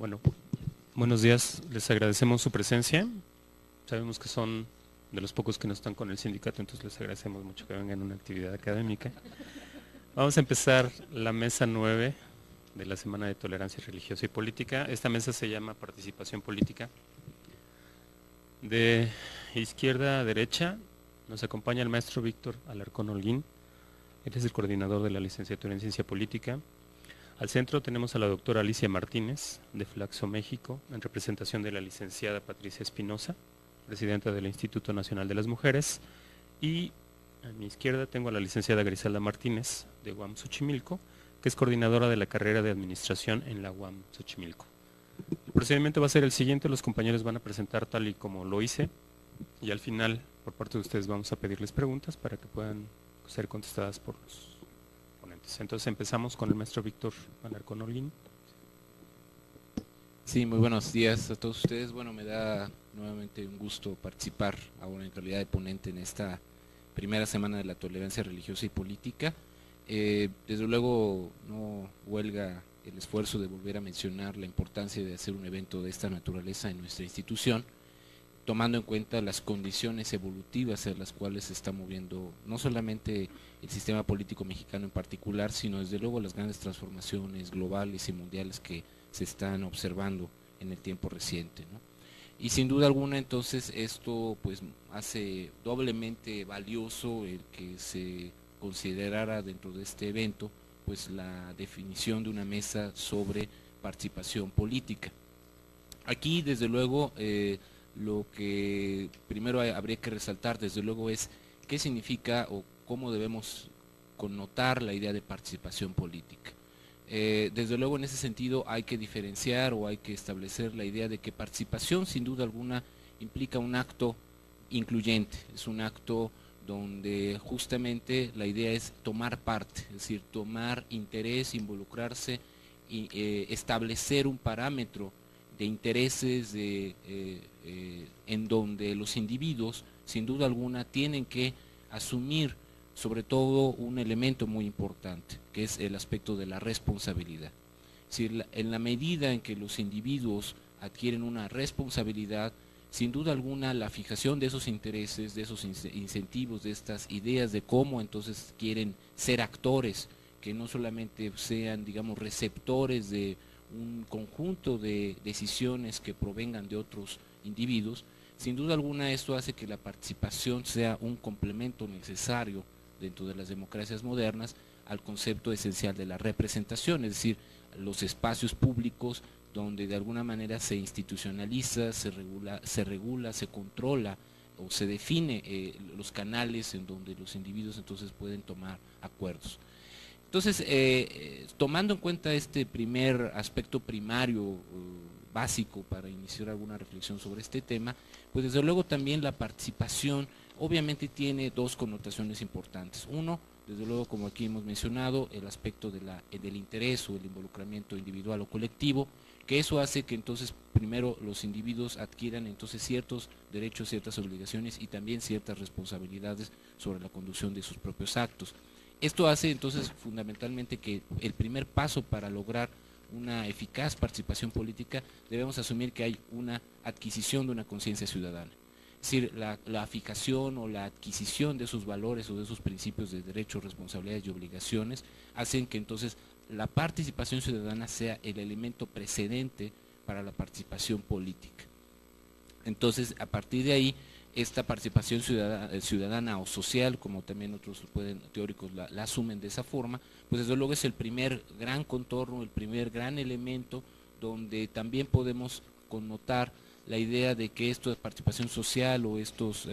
Bueno, buenos días, les agradecemos su presencia. Sabemos que son de los pocos que no están con el sindicato, entonces les agradecemos mucho que vengan a una actividad académica. Vamos a empezar la mesa 9 de la Semana de Tolerancia Religiosa y Política. Esta mesa se llama Participación Política. De izquierda a derecha nos acompaña el maestro Víctor Alarcón Holguín. Él es el coordinador de la licenciatura en Ciencia Política. Al centro tenemos a la doctora Alicia Martínez, de Flaxo, México, en representación de la licenciada Patricia Espinosa, presidenta del Instituto Nacional de las Mujeres. Y a mi izquierda tengo a la licenciada Griselda Martínez, de UAM Xochimilco, que es coordinadora de la carrera de Administración en la UAM Xochimilco. El procedimiento va a ser el siguiente: los compañeros van a presentar tal y como lo hice, y al final, por parte de ustedes, vamos a pedirles preguntas para que puedan ser contestadas por los ponentes. Entonces empezamos con el maestro Víctor Alarcón Holguín. Sí, muy buenos días a todos ustedes. Bueno, me da nuevamente un gusto participar ahora en calidad de ponente en esta primera semana de la tolerancia religiosa y política. Desde luego no huelga el esfuerzo de volver a mencionar la importancia de hacer un evento de esta naturaleza en nuestra institución, tomando en cuenta las condiciones evolutivas en las cuales se está moviendo no solamente el sistema político mexicano en particular, sino desde luego las grandes transformaciones globales y mundiales que se están observando en el tiempo reciente, ¿no? Y sin duda alguna entonces esto pues hace doblemente valioso el que se considerara dentro de este evento pues la definición de una mesa sobre participación política. Aquí desde luego lo que primero habría que resaltar desde luego es qué significa o cómo debemos connotar la idea de participación política. Desde luego en ese sentido hay que diferenciar o hay que establecer la idea de que participación sin duda alguna implica un acto incluyente, es un acto donde justamente la idea es tomar parte, es decir, tomar interés, involucrarse y establecer un parámetro de intereses en donde los individuos sin duda alguna tienen que asumir sobre todo un elemento muy importante, que es el aspecto de la responsabilidad. Es decir, en la medida en que los individuos adquieren una responsabilidad, sin duda alguna la fijación de esos intereses, de esos incentivos, de estas ideas de cómo entonces quieren ser actores, que no solamente sean, digamos, receptores de un conjunto de decisiones que provengan de otros individuos, sin duda alguna esto hace que la participación sea un complemento necesario dentro de las democracias modernas al concepto esencial de la representación, es decir, los espacios públicos donde de alguna manera se institucionaliza, se regula, se controla o se define los canales en donde los individuos entonces pueden tomar acuerdos. Entonces, tomando en cuenta este primer aspecto primario, básico para iniciar alguna reflexión sobre este tema, pues desde luego también la participación obviamente tiene dos connotaciones importantes. Uno, desde luego como aquí hemos mencionado, el aspecto del interés o el involucramiento individual o colectivo, que eso hace que entonces primero los individuos adquieran entonces ciertos derechos, ciertas obligaciones y también ciertas responsabilidades sobre la conducción de sus propios actos. Esto hace entonces fundamentalmente que el primer paso para lograr una eficaz participación política debemos asumir que hay una adquisición de una conciencia ciudadana. Es decir, la fijación o la adquisición de esos valores o de esos principios de derechos, responsabilidades y obligaciones hacen que entonces la participación ciudadana sea el elemento precedente para la participación política. Entonces, a partir de ahí, esta participación ciudadana o social, como también otros teóricos la asumen de esa forma, pues desde luego es el primer gran contorno, el primer gran elemento donde también podemos connotar la idea de que esto de participación social o estos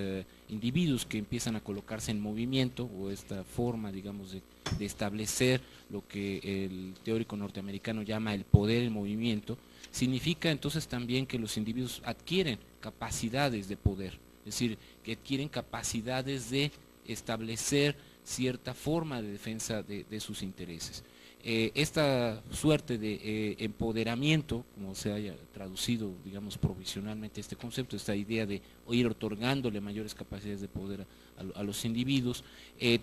individuos que empiezan a colocarse en movimiento o esta forma, digamos, de establecer lo que el teórico norteamericano llama el poder en movimiento, significa entonces también que los individuos adquieren capacidades de poder, es decir, que adquieren capacidades de establecer cierta forma de defensa de sus intereses. Esta suerte de empoderamiento, como se haya traducido, digamos, provisionalmente este concepto, esta idea de ir otorgándole mayores capacidades de poder a los individuos,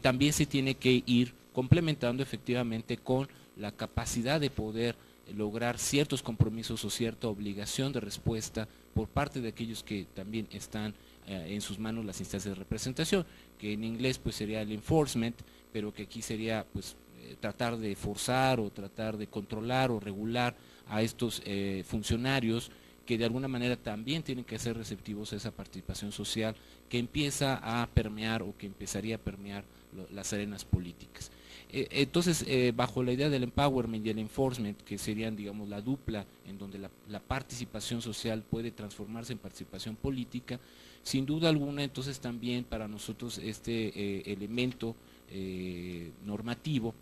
también se tiene que ir complementando efectivamente con la capacidad de poder lograr ciertos compromisos o cierta obligación de respuesta por parte de aquellos que también están en sus manos las instancias de representación, que en inglés pues sería el enforcement, pero que aquí sería pues tratar de forzar o tratar de controlar o regular a estos funcionarios que de alguna manera también tienen que ser receptivos a esa participación social que empieza a permear o que empezaría a permear las arenas políticas. Entonces, bajo la idea del empowerment y el enforcement, que serían, digamos, la dupla en donde la participación social puede transformarse en participación política, sin duda alguna, entonces también para nosotros este elemento normativo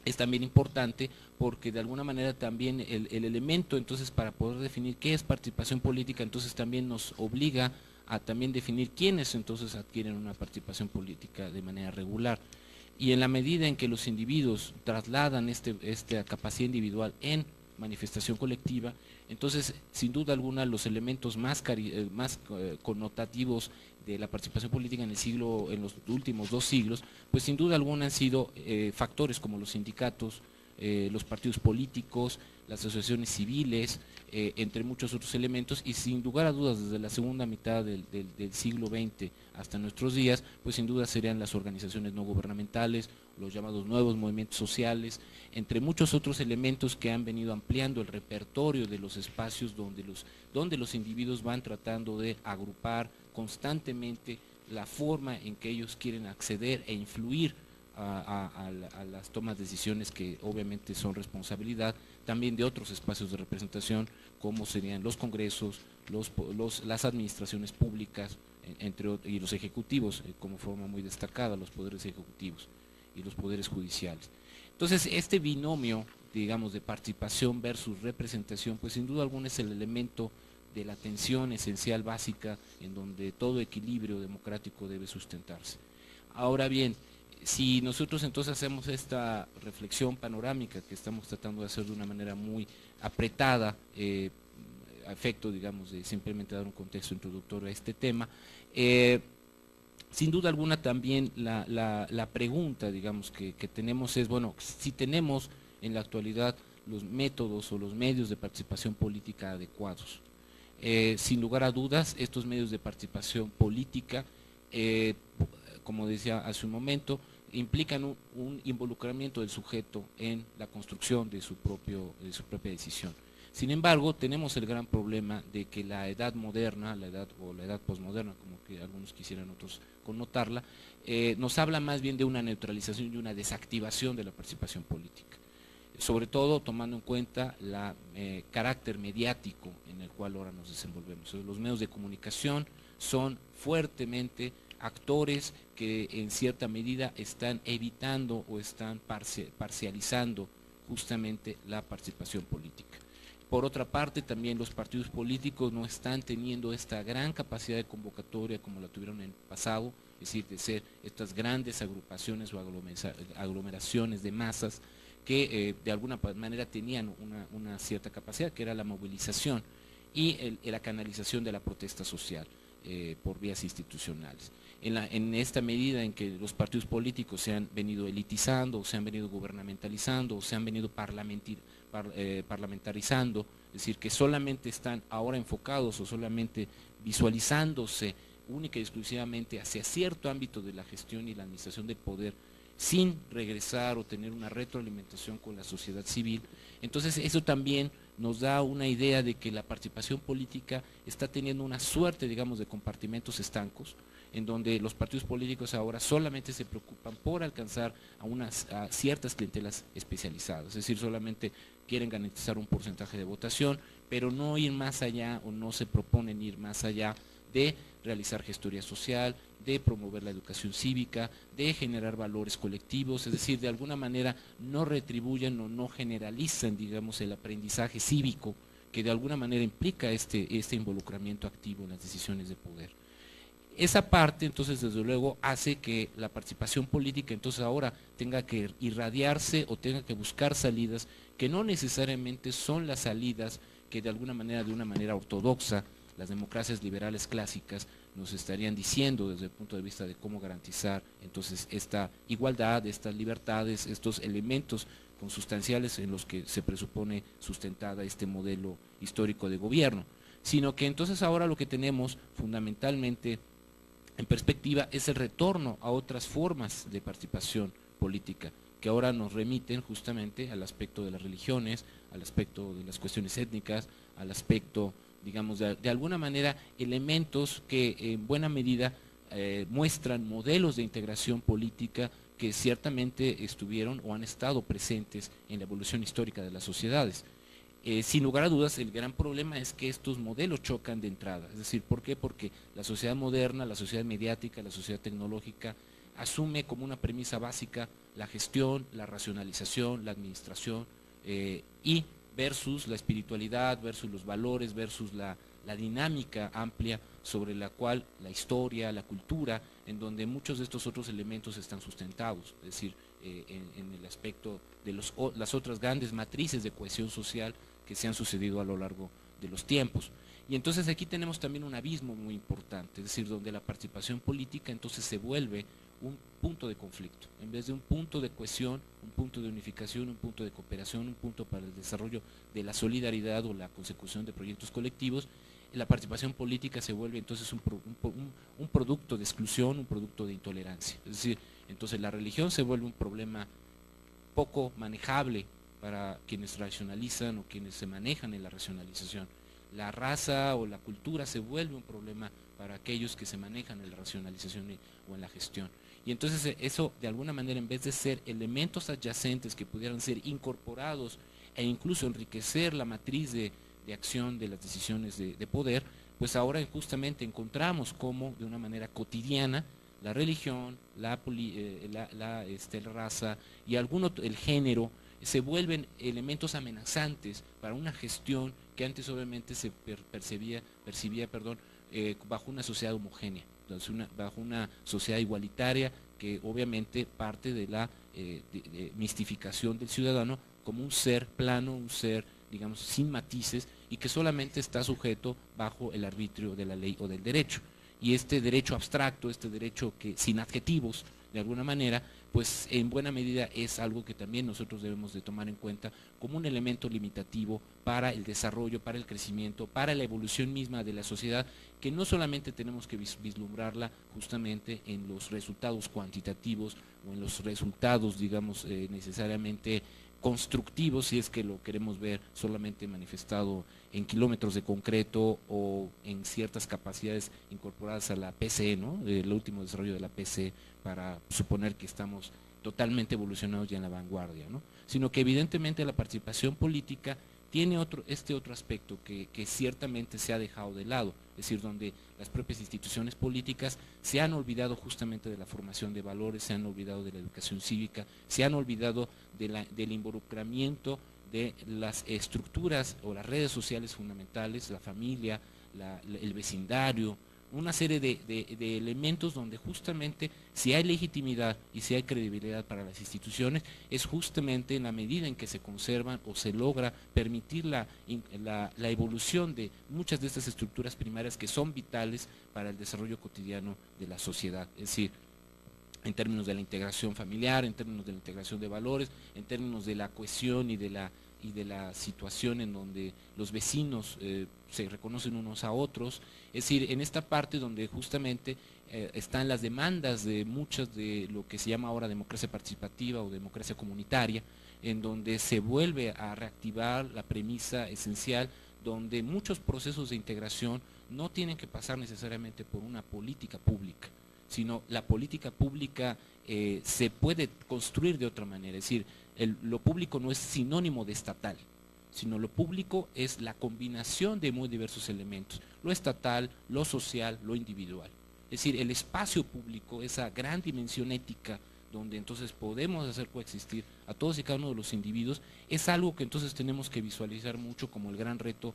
es también importante porque de alguna manera también el elemento entonces para poder definir qué es participación política entonces también nos obliga a también definir quiénes entonces adquieren una participación política de manera regular. Y en la medida en que los individuos trasladan esta capacidad individual en manifestación colectiva, entonces sin duda alguna los elementos más connotativos de la participación política en los últimos 2 siglos, pues sin duda alguna han sido factores como los sindicatos, los partidos políticos, las asociaciones civiles, entre muchos otros elementos, y sin lugar a dudas desde la segunda mitad del siglo XX hasta nuestros días, pues sin duda serían las organizaciones no gubernamentales, los llamados nuevos movimientos sociales, entre muchos otros elementos que han venido ampliando el repertorio de los espacios donde los individuos van tratando de agrupar constantemente la forma en que ellos quieren acceder e influir a las tomas de decisiones que obviamente son responsabilidad también de otros espacios de representación como serían los congresos, las administraciones públicas y los ejecutivos como forma muy destacada, los poderes ejecutivos y los poderes judiciales. Entonces este binomio, digamos, de participación versus representación, pues sin duda alguna es el elemento de la tensión esencial básica en donde todo equilibrio democrático debe sustentarse. Ahora bien, si nosotros entonces hacemos esta reflexión panorámica que estamos tratando de hacer de una manera muy apretada, a efecto, digamos, de simplemente dar un contexto introductorio a este tema, sin duda alguna también la pregunta, digamos, que tenemos es, bueno, si tenemos en la actualidad los métodos o los medios de participación política adecuados. Sin lugar a dudas, estos medios de participación política, como decía hace un momento, implican un involucramiento del sujeto en la construcción de su propia decisión. Sin embargo, tenemos el gran problema de que la edad moderna, la edad posmoderna, como que algunos quisieran otros connotarla, nos habla más bien de una neutralización y una desactivación de la participación política, sobre todo tomando en cuenta el carácter mediático en el cual ahora nos desenvolvemos. Los medios de comunicación son fuertemente actores que en cierta medida están evitando o están parcializando justamente la participación política. Por otra parte, también los partidos políticos no están teniendo esta gran capacidad de convocatoria como la tuvieron en el pasado, es decir, de ser estas grandes agrupaciones o aglomeraciones de masas que de alguna manera tenían una cierta capacidad, que era la movilización y la canalización de la protesta social por vías institucionales. En esta medida en que los partidos políticos se han venido elitizando, o se han venido gubernamentalizando, o se han venido parlamentarizando, es decir, que solamente están ahora enfocados o solamente visualizándose única y exclusivamente hacia cierto ámbito de la gestión y la administración del poder, sin regresar o tener una retroalimentación con la sociedad civil. Entonces eso también nos da una idea de que la participación política está teniendo una suerte, digamos, de compartimentos estancos, en donde los partidos políticos ahora solamente se preocupan por alcanzar a ciertas clientelas especializadas, es decir, solamente quieren garantizar un porcentaje de votación, pero no ir más allá o no se proponen ir más allá de realizar gestoría social, de promover la educación cívica, de generar valores colectivos, es decir, de alguna manera no retribuyen o no generalizan, digamos, el aprendizaje cívico que de alguna manera implica este involucramiento activo en las decisiones de poder. Esa parte, entonces, desde luego, hace que la participación política, entonces, ahora tenga que irradiarse o tenga que buscar salidas que no necesariamente son las salidas que de alguna manera, de una manera ortodoxa, las democracias liberales clásicas nos estarían diciendo desde el punto de vista de cómo garantizar entonces esta igualdad, estas libertades, estos elementos consustanciales en los que se presupone sustentada este modelo histórico de gobierno, sino que entonces ahora lo que tenemos fundamentalmente en perspectiva es el retorno a otras formas de participación política, que ahora nos remiten justamente al aspecto de las religiones, al aspecto de las cuestiones étnicas, al aspecto, digamos, de alguna manera, elementos que en buena medida muestran modelos de integración política que ciertamente estuvieron o han estado presentes en la evolución histórica de las sociedades. Sin lugar a dudas, el gran problema es que estos modelos chocan de entrada. Es decir, ¿por qué? Porque la sociedad moderna, la sociedad mediática, la sociedad tecnológica asume como una premisa básica la gestión, la racionalización, la administración y versus la espiritualidad, versus los valores, versus la dinámica amplia sobre la cual la historia, la cultura, en donde muchos de estos otros elementos están sustentados, es decir, en el aspecto de las otras grandes matrices de cohesión social que se han sucedido a lo largo de los tiempos. Y entonces aquí tenemos también un abismo muy importante, es decir, donde la participación política entonces se vuelve un punto de conflicto, en vez de un punto de cohesión, un punto de unificación, un punto de cooperación, un punto para el desarrollo de la solidaridad o la consecución de proyectos colectivos. La participación política se vuelve entonces un producto de exclusión, un producto de intolerancia. Es decir, entonces la religión se vuelve un problema poco manejable para quienes racionalizan o quienes se manejan en la racionalización. La raza o la cultura se vuelve un problema para aquellos que se manejan en la racionalización o en la gestión. Y entonces eso, de alguna manera, en vez de ser elementos adyacentes que pudieran ser incorporados e incluso enriquecer la matriz de acción de las decisiones de poder, pues ahora justamente encontramos cómo de una manera cotidiana la religión, la raza y el género se vuelven elementos amenazantes para una gestión que antes obviamente se percibía bajo una sociedad homogénea, bajo una sociedad igualitaria que obviamente parte de la mistificación del ciudadano como un ser plano, un ser, digamos, sin matices y que solamente está sujeto bajo el arbitrio de la ley o del derecho. Y este derecho abstracto, este derecho que sin adjetivos, de alguna manera, pues en buena medida es algo que también nosotros debemos de tomar en cuenta como un elemento limitativo para el desarrollo, para el crecimiento, para la evolución misma de la sociedad, que no solamente tenemos que vislumbrarla justamente en los resultados cuantitativos o en los resultados, digamos, necesariamente constructivos, si es que lo queremos ver solamente manifestado en kilómetros de concreto o en ciertas capacidades incorporadas a la PCE, ¿no? El último desarrollo de la PCE para suponer que estamos totalmente evolucionados ya en la vanguardia, ¿no? Sino que evidentemente la participación política tiene este otro aspecto que ciertamente se ha dejado de lado, es decir, donde las propias instituciones políticas se han olvidado justamente de la formación de valores, se han olvidado de la educación cívica, se han olvidado del involucramiento de las estructuras o las redes sociales fundamentales, la familia, el vecindario, una serie de elementos donde justamente si hay legitimidad y si hay credibilidad para las instituciones, es justamente en la medida en que se conservan o se logra permitir la evolución de muchas de estas estructuras primarias que son vitales para el desarrollo cotidiano de la sociedad. Es decir, en términos de la integración familiar, en términos de la integración de valores, en términos de la cohesión y de la situación en donde los vecinos se reconocen unos a otros, es decir, en esta parte donde justamente están las demandas de muchas de lo que se llama ahora democracia participativa o democracia comunitaria, en donde se vuelve a reactivar la premisa esencial, donde muchos procesos de integración no tienen que pasar necesariamente por una política pública, sino la política pública se puede construir de otra manera, es decir, lo público no es sinónimo de estatal, sino lo público es la combinación de muy diversos elementos, lo estatal, lo social, lo individual. Es decir, el espacio público, esa gran dimensión ética donde entonces podemos hacer coexistir a todos y cada uno de los individuos, es algo que entonces tenemos que visualizar mucho como el gran reto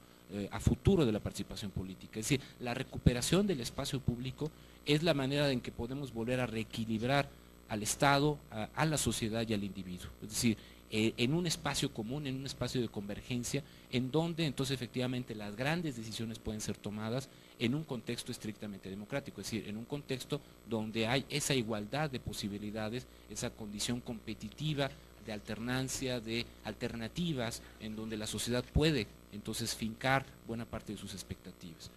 a futuro de la participación política. Es decir, la recuperación del espacio público es la manera en que podemos volver a reequilibrar al Estado, a la sociedad y al individuo. Es decir, en un espacio común, en un espacio de convergencia, en donde entonces efectivamente las grandes decisiones pueden ser tomadas en un contexto estrictamente democrático, es decir, en un contexto donde hay esa igualdad de posibilidades, esa condición competitiva de alternancia, de alternativas, en donde la sociedad puede entonces fincar buena parte de sus expectativas.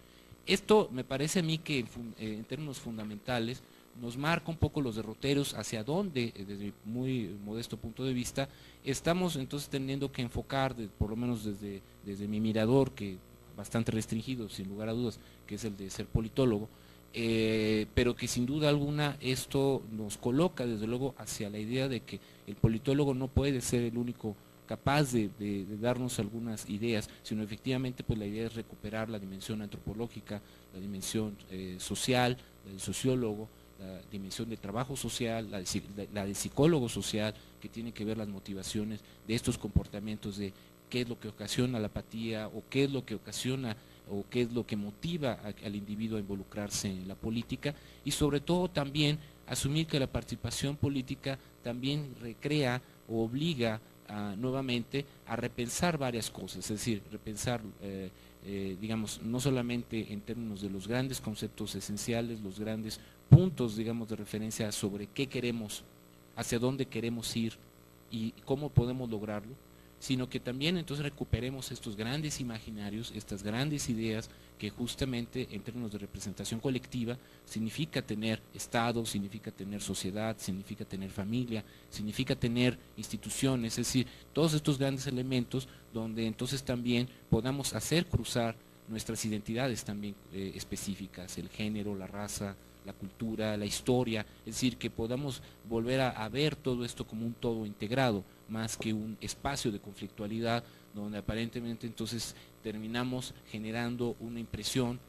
Esto me parece a mí que en términos fundamentales nos marca un poco los derroteros hacia dónde, desde mi muy modesto punto de vista, estamos entonces teniendo que enfocar, por lo menos desde mi mirador, que bastante restringido, sin lugar a dudas, que es el de ser politólogo, pero que sin duda alguna esto nos coloca desde luego hacia la idea de que el politólogo no puede ser el único capaz de darnos algunas ideas, sino efectivamente pues la idea es recuperar la dimensión antropológica, la dimensión social, la del sociólogo, la dimensión de trabajo social, la de psicólogo social, que tiene que ver las motivaciones de estos comportamientos, de qué es lo que ocasiona la apatía o qué es lo que ocasiona o qué es lo que motiva al individuo a involucrarse en la política, y sobre todo también asumir que la participación política también recrea o obliga nuevamente a repensar varias cosas, es decir, repensar digamos, no solamente en términos de los grandes conceptos esenciales, los grandes puntos, digamos, de referencia sobre qué queremos, hacia dónde queremos ir y cómo podemos lograrlo, sino que también entonces recuperemos estos grandes imaginarios, estas grandes ideas que justamente en términos de representación colectiva significa tener Estado, significa tener sociedad, significa tener familia, significa tener instituciones, es decir, todos estos grandes elementos donde entonces también podamos hacer cruzar nuestras identidades también específicas, el género, la raza, la cultura, la historia, es decir, que podamos volver a ver todo esto como un todo integrado, más que un espacio de conflictualidad donde aparentemente entonces terminamos generando una impresión,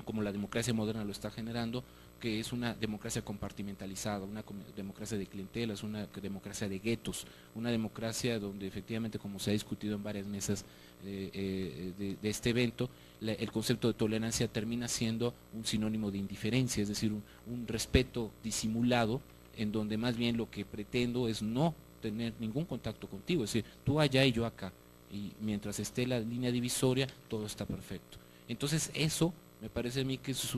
como la democracia moderna lo está generando, que es una democracia compartimentalizada, una democracia de clientelas, una democracia de guetos, una democracia donde efectivamente, como se ha discutido en varias mesas de este evento, el concepto de tolerancia termina siendo un sinónimo de indiferencia, es decir, un respeto disimulado, en donde más bien lo que pretendo es no tener ningún contacto contigo, es decir, tú allá y yo acá, y mientras esté la línea divisoria, todo está perfecto. Entonces eso me parece a mí que es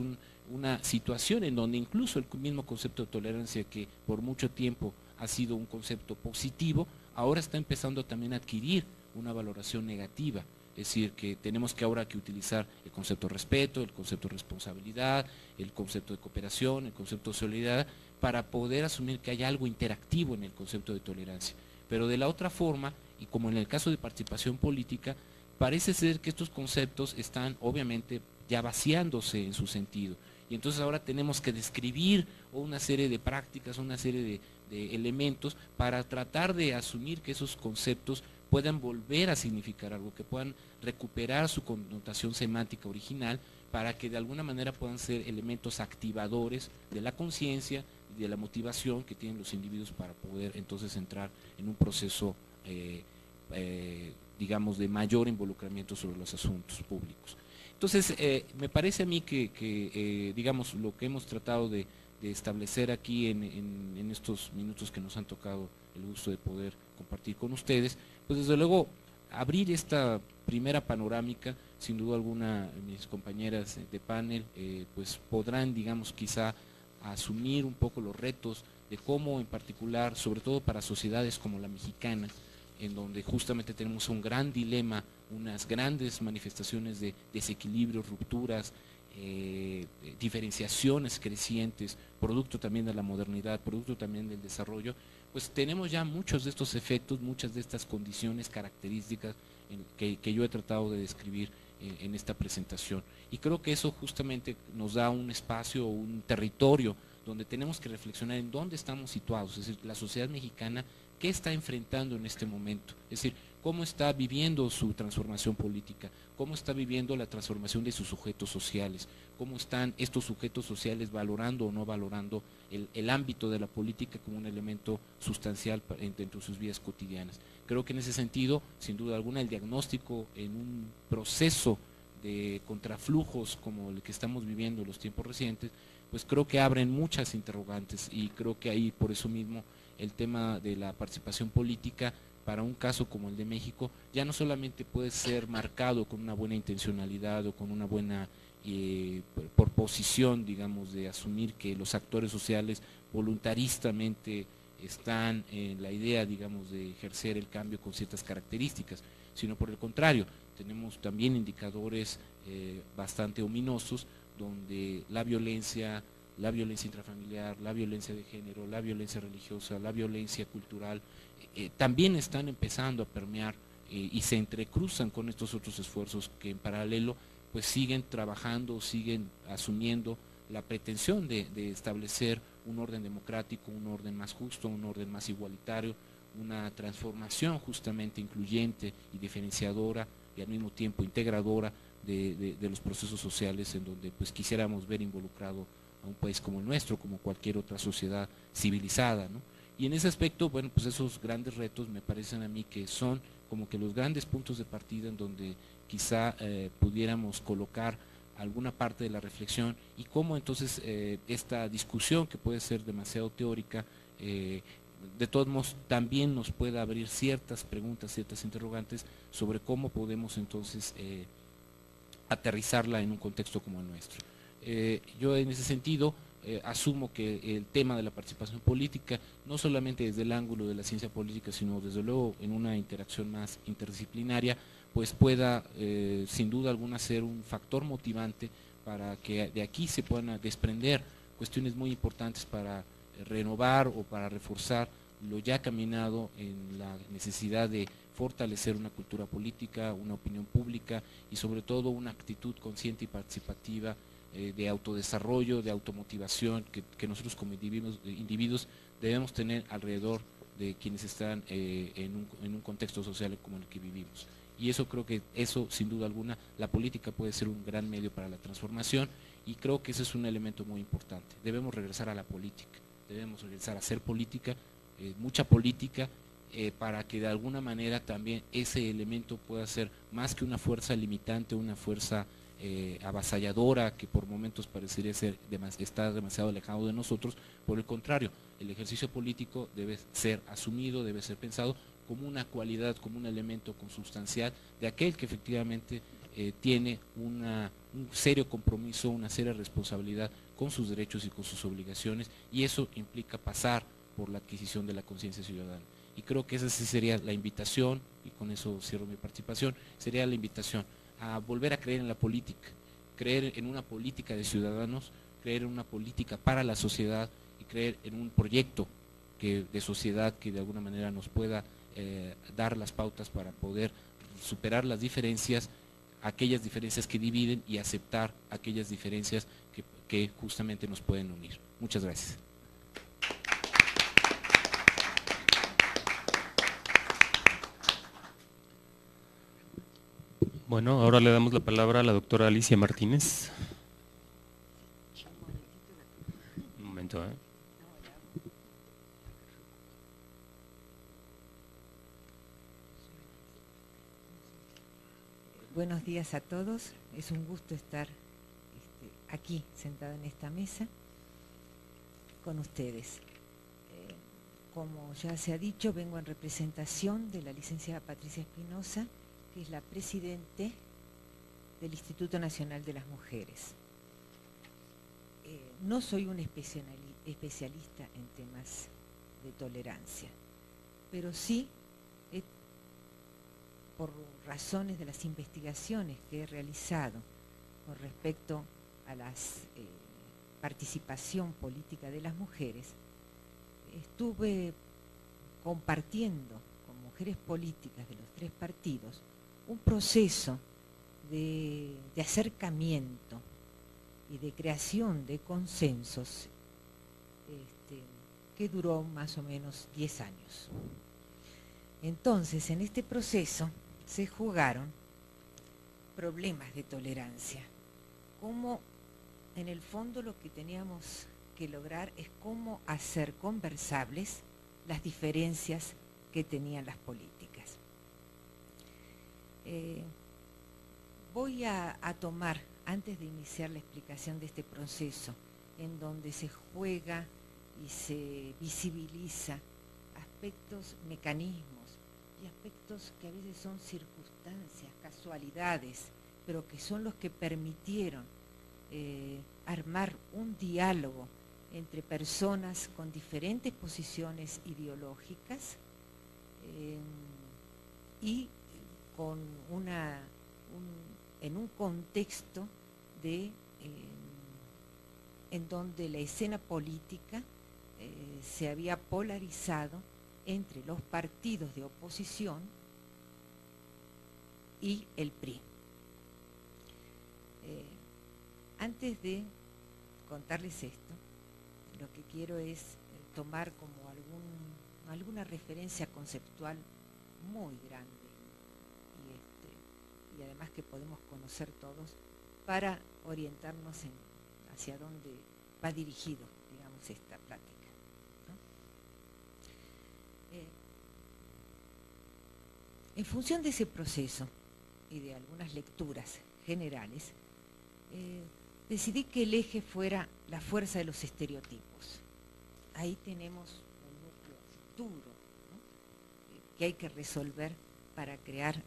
una situación en donde incluso el mismo concepto de tolerancia, que por mucho tiempo ha sido un concepto positivo, ahora está empezando también a adquirir una valoración negativa. Es decir, que tenemos que ahora que utilizar el concepto de respeto, el concepto de responsabilidad, el concepto de cooperación, el concepto de solidaridad, para poder asumir que hay algo interactivo en el concepto de tolerancia. Pero de la otra forma, y como en el caso de participación política, parece ser que estos conceptos están obviamente ya vaciándose en su sentido. Y entonces ahora tenemos que describir una serie de prácticas, una serie de elementos para tratar de asumir que esos conceptos puedan volver a significar algo, que puedan recuperar su connotación semántica original, para que de alguna manera puedan ser elementos activadores de la conciencia y de la motivación que tienen los individuos para poder entonces entrar en un proceso digamos de mayor involucramiento sobre los asuntos públicos. Entonces me parece a mí que digamos lo que hemos tratado de establecer aquí en estos minutos que nos han tocado el gusto de poder compartir con ustedes, pues desde luego abrir esta primera panorámica, sin duda alguna mis compañeras de panel pues podrán, digamos, quizá asumir un poco los retos de cómo en particular, sobre todo para sociedades como la mexicana, en donde justamente tenemos un gran dilema, unas grandes manifestaciones de desequilibrios, rupturas, diferenciaciones crecientes, producto también de la modernidad, producto también del desarrollo, pues tenemos ya muchos de estos efectos, muchas de estas condiciones características que yo he tratado de describir en esta presentación. Y creo que eso justamente nos da un espacio, un territorio donde tenemos que reflexionar en dónde estamos situados, es decir, la sociedad mexicana, qué está enfrentando en este momento, es decir, cómo está viviendo su transformación política, cómo está viviendo la transformación de sus sujetos sociales, cómo están estos sujetos sociales valorando o no valorando el ámbito de la política como un elemento sustancial dentro de sus vidas cotidianas. Creo que en ese sentido, sin duda alguna, el diagnóstico en un proceso de contraflujos como el que estamos viviendo en los tiempos recientes, pues creo que abren muchas interrogantes, y creo que ahí por eso mismo el tema de la participación política para un caso como el de México ya no solamente puede ser marcado con una buena intencionalidad o con una buena proposición, digamos, de asumir que los actores sociales voluntaristamente están en la idea, digamos, de ejercer el cambio con ciertas características, sino por el contrario, tenemos también indicadores bastante ominosos donde la violencia intrafamiliar, la violencia de género, la violencia religiosa, la violencia cultural, también están empezando a permear y se entrecruzan con estos otros esfuerzos que en paralelo pues siguen trabajando, siguen asumiendo la pretensión de establecer un orden democrático, un orden más justo, un orden más igualitario, una transformación justamente incluyente y diferenciadora y al mismo tiempo integradora de los procesos sociales en donde pues quisiéramos ver involucrado a un país como el nuestro, como cualquier otra sociedad civilizada, ¿no? Y en ese aspecto, bueno, pues esos grandes retos me parecen a mí que son como que los grandes puntos de partida en donde quizá pudiéramos colocar alguna parte de la reflexión y cómo entonces esta discusión que puede ser demasiado teórica, de todos modos también nos puede abrir ciertas preguntas, ciertas interrogantes sobre cómo podemos entonces aterrizarla en un contexto como el nuestro. Yo en ese sentido asumo que el tema de la participación política, no solamente desde el ángulo de la ciencia política, sino desde luego en una interacción más interdisciplinaria, pues pueda sin duda alguna ser un factor motivante para que de aquí se puedan desprender cuestiones muy importantes para renovar o para reforzar lo ya caminado en la necesidad de fortalecer una cultura política, una opinión pública y sobre todo una actitud consciente y participativa de autodesarrollo, de automotivación que nosotros como individuos debemos tener alrededor de quienes están en un contexto social como el que vivimos. Y eso creo que eso sin duda alguna, la política puede ser un gran medio para la transformación y creo que ese es un elemento muy importante. Debemos regresar a la política, debemos regresar a hacer política, mucha política, para que de alguna manera también ese elemento pueda ser más que una fuerza limitante, una fuerza avasalladora que por momentos parecería estar demasiado alejado de nosotros. Por el contrario, el ejercicio político debe ser asumido, debe ser pensado como una cualidad, como un elemento consubstancial de aquel que efectivamente tiene un serio compromiso, una seria responsabilidad con sus derechos y con sus obligaciones, y eso implica pasar por la adquisición de la conciencia ciudadana. Y creo que esa sí sería la invitación, y con eso cierro mi participación, sería la invitación a volver a creer en la política, creer en una política de ciudadanos, creer en una política para la sociedad y creer en un proyecto de sociedad que de alguna manera nos pueda dar las pautas para poder superar las diferencias, aquellas diferencias que dividen y aceptar aquellas diferencias que justamente nos pueden unir. Muchas gracias. Bueno, ahora le damos la palabra a la doctora Alicia Martínez. Un momento, Buenos días a todos, es un gusto estar aquí sentada en esta mesa con ustedes. Como ya se ha dicho, vengo en representación de la licenciada Patricia Espinosa, que es la presidente del Instituto Nacional de las Mujeres. No soy un especialista en temas de tolerancia, pero sí por razones de las investigaciones que he realizado con respecto a la participación política de las mujeres, estuve compartiendo con mujeres políticas de los tres partidos un proceso de acercamiento y de creación de consensos que duró más o menos 10 años. Entonces, en este proceso se jugaron problemas de tolerancia, como en el fondo lo que teníamos que lograr es cómo hacer conversables las diferencias que tenían las políticas. Voy a tomar, antes de iniciar la explicación de este proceso, en donde se juega y se visibiliza aspectos, mecanismos y aspectos que a veces son circunstancias, casualidades, pero que son los que permitieron armar un diálogo entre personas con diferentes posiciones ideológicas y con en un contexto en donde la escena política se había polarizado entre los partidos de oposición y el PRI. Antes de contarles esto, lo que quiero es tomar como alguna referencia conceptual muy grande y además que podemos conocer todos para orientarnos hacia dónde va dirigido, digamos, esta plática, ¿no? En función de ese proceso y de algunas lecturas generales, decidí que el eje fuera la fuerza de los estereotipos. Ahí tenemos un núcleo duro, ¿no?, que hay que resolver para crear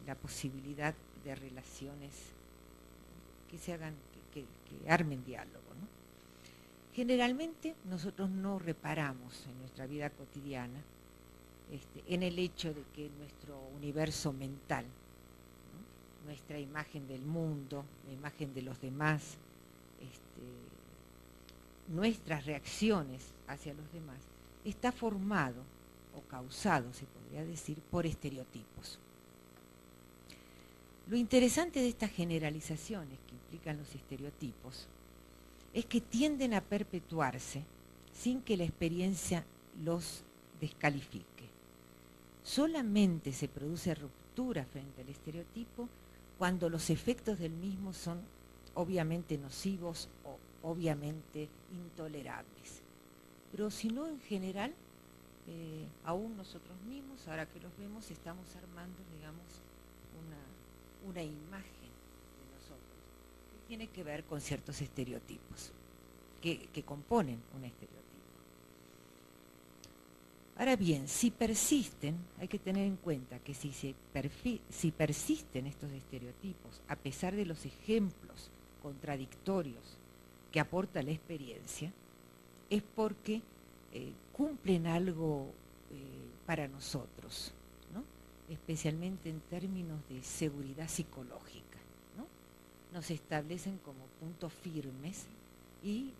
la posibilidad de relaciones que se hagan, que armen diálogo, ¿no? Generalmente nosotros no reparamos en nuestra vida cotidiana en el hecho de que nuestro universo mental, ¿no?, nuestra imagen del mundo, la imagen de los demás, nuestras reacciones hacia los demás, está formado o causado, se podría decir, por estereotipos. Lo interesante de estas generalizaciones que implican los estereotipos es que tienden a perpetuarse sin que la experiencia los descalifique. Solamente se produce ruptura frente al estereotipo cuando los efectos del mismo son obviamente nocivos o obviamente intolerables. Pero si no, en general, aún nosotros mismos, ahora que los vemos, estamos armando, digamos, una imagen de nosotros que tiene que ver con ciertos estereotipos que componen un estereotipo. Ahora bien, si persisten, hay que tener en cuenta que si persisten estos estereotipos, a pesar de los ejemplos contradictorios que aporta la experiencia, es porque cumplen algo para nosotros, ¿no?, especialmente en términos de seguridad psicológica, ¿no? Nos establecen como puntos firmes y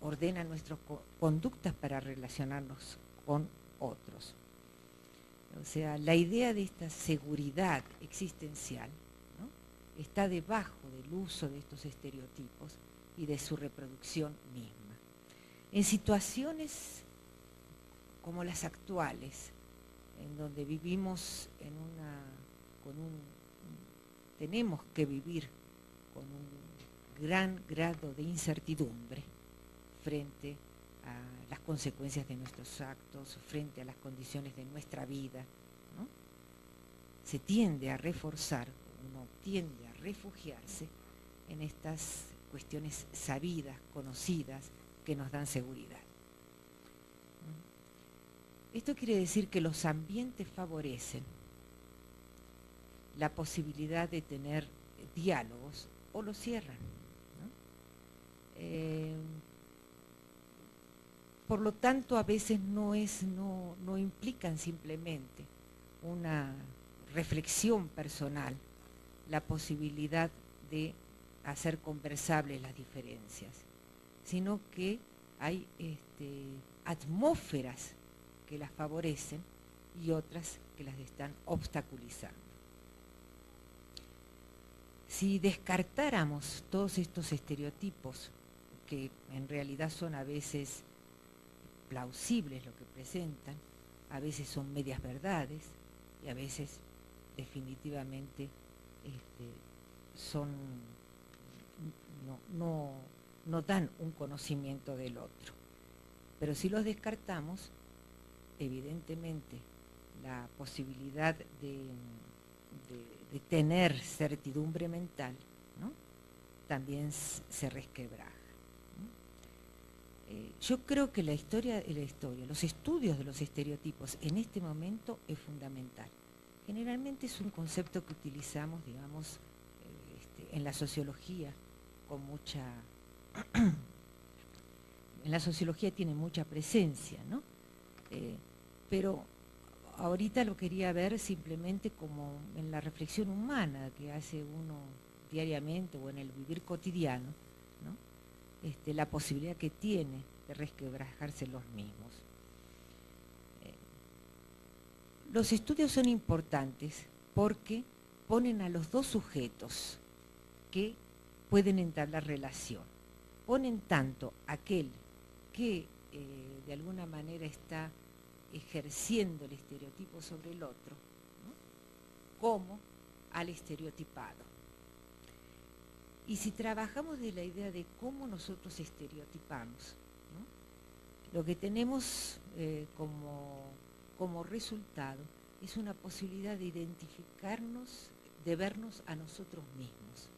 ordenan nuestras conductas para relacionarnos con otros. O sea, la idea de esta seguridad existencial, ¿no?, está debajo del uso de estos estereotipos y de su reproducción misma. En situaciones como las actuales, en donde vivimos tenemos que vivir con un gran grado de incertidumbre frente a las consecuencias de nuestros actos, frente a las condiciones de nuestra vida, ¿no?, se tiende a reforzar, uno tiende a refugiarse en estas cuestiones sabidas, conocidas, que nos dan seguridad. Esto quiere decir que los ambientes favorecen la posibilidad de tener diálogos o los cierran, ¿no? Por lo tanto, a veces no implican simplemente una reflexión personal la posibilidad de hacer conversables las diferencias, sino que hay atmósferas que las favorecen y otras que las están obstaculizando. Si descartáramos todos estos estereotipos, que en realidad son a veces plausibles lo que presentan, a veces son medias verdades y a veces definitivamente no dan un conocimiento del otro. Pero si los descartamos, evidentemente la posibilidad de tener certidumbre mental, ¿no?, también se resquebraja, ¿no? Yo creo que la historia, los estudios de los estereotipos en este momento es fundamental. Generalmente es un concepto que utilizamos, digamos, en la sociología con mucha la sociología tiene mucha presencia, ¿no? Pero ahorita lo quería ver simplemente como en la reflexión humana que hace uno diariamente o en el vivir cotidiano, ¿no? La posibilidad que tiene de resquebrajarse los mismos. Los estudios son importantes porque ponen a los dos sujetos que pueden entablar relación. Ponen tanto aquel que de alguna manera está ejerciendo el estereotipo sobre el otro, ¿no? Como al estereotipado. Y si trabajamos de la idea de cómo nosotros estereotipamos, ¿no? Lo que tenemos como resultado es una posibilidad de identificarnos, de vernos a nosotros mismos.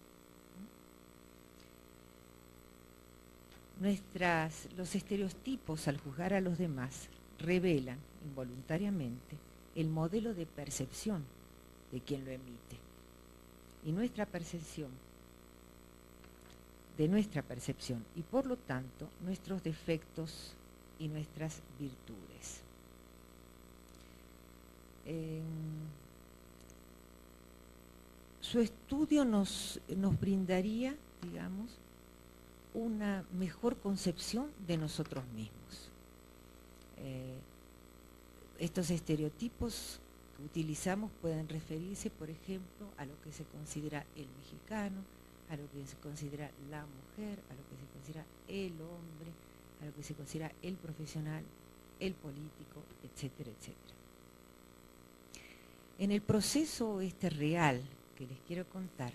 Los estereotipos al juzgar a los demás revelan involuntariamente el modelo de percepción de quien lo emite. Y nuestra percepción, y por lo tanto nuestros defectos y nuestras virtudes. Su estudio nos brindaría, digamos, una mejor concepción de nosotros mismos. Estos estereotipos que utilizamos pueden referirse, por ejemplo, a lo que se considera el mexicano, a lo que se considera la mujer, a lo que se considera el hombre, a lo que se considera el profesional, el político, etcétera, etcétera. En el proceso real que les quiero contar,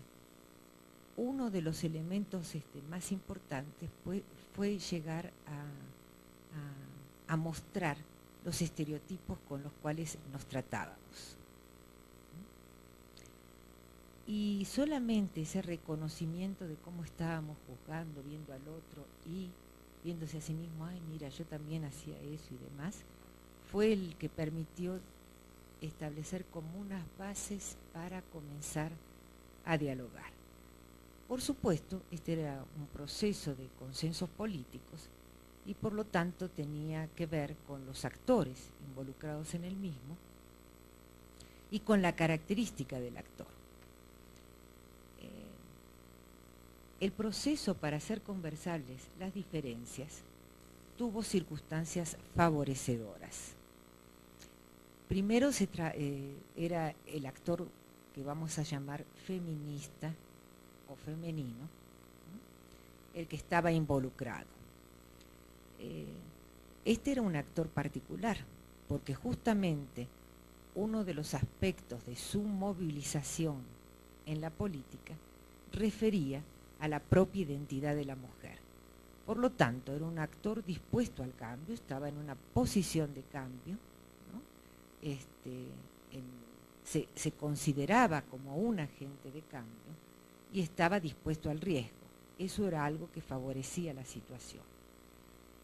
uno de los elementos más importantes fue llegar a mostrar los estereotipos con los cuales nos tratábamos. Y solamente ese reconocimiento de cómo estábamos juzgando, viendo al otro y viéndose a sí mismo, ay, mira, yo también hacía eso y demás, fue el que permitió establecer como unas bases para comenzar a dialogar. Por supuesto, este era un proceso de consensos políticos y por lo tanto tenía que ver con los actores involucrados en el mismo y con la característica del actor. El proceso para hacer conversables las diferencias tuvo circunstancias favorecedoras. Primero era el actor que vamos a llamar feminista o femenino, ¿no? El que estaba involucrado. Este era un actor particular, porque justamente uno de los aspectos de su movilización en la política refería a la propia identidad de la mujer. Por lo tanto, era un actor dispuesto al cambio, estaba en una posición de cambio, ¿no? Se consideraba como un agente de cambio y estaba dispuesto al riesgo. Eso era algo que favorecía la situación.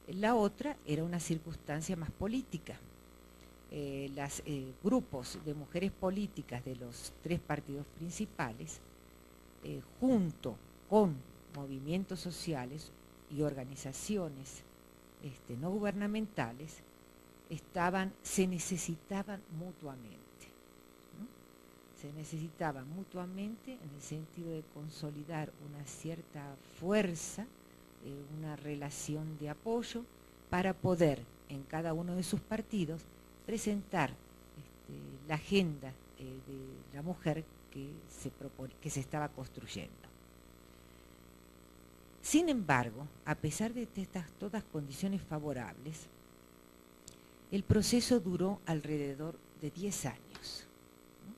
La otra era una circunstancia más política. Los grupos de mujeres políticas de los tres partidos principales, junto con movimientos sociales y organizaciones no gubernamentales, se necesitaban mutuamente, ¿no? Se necesitaban mutuamente en el sentido de consolidar una cierta fuerza, una relación de apoyo para poder en cada uno de sus partidos presentar la agenda de la mujer que se estaba construyendo. Sin embargo, a pesar de estas todas condiciones favorables, el proceso duró alrededor de 10 años, ¿no?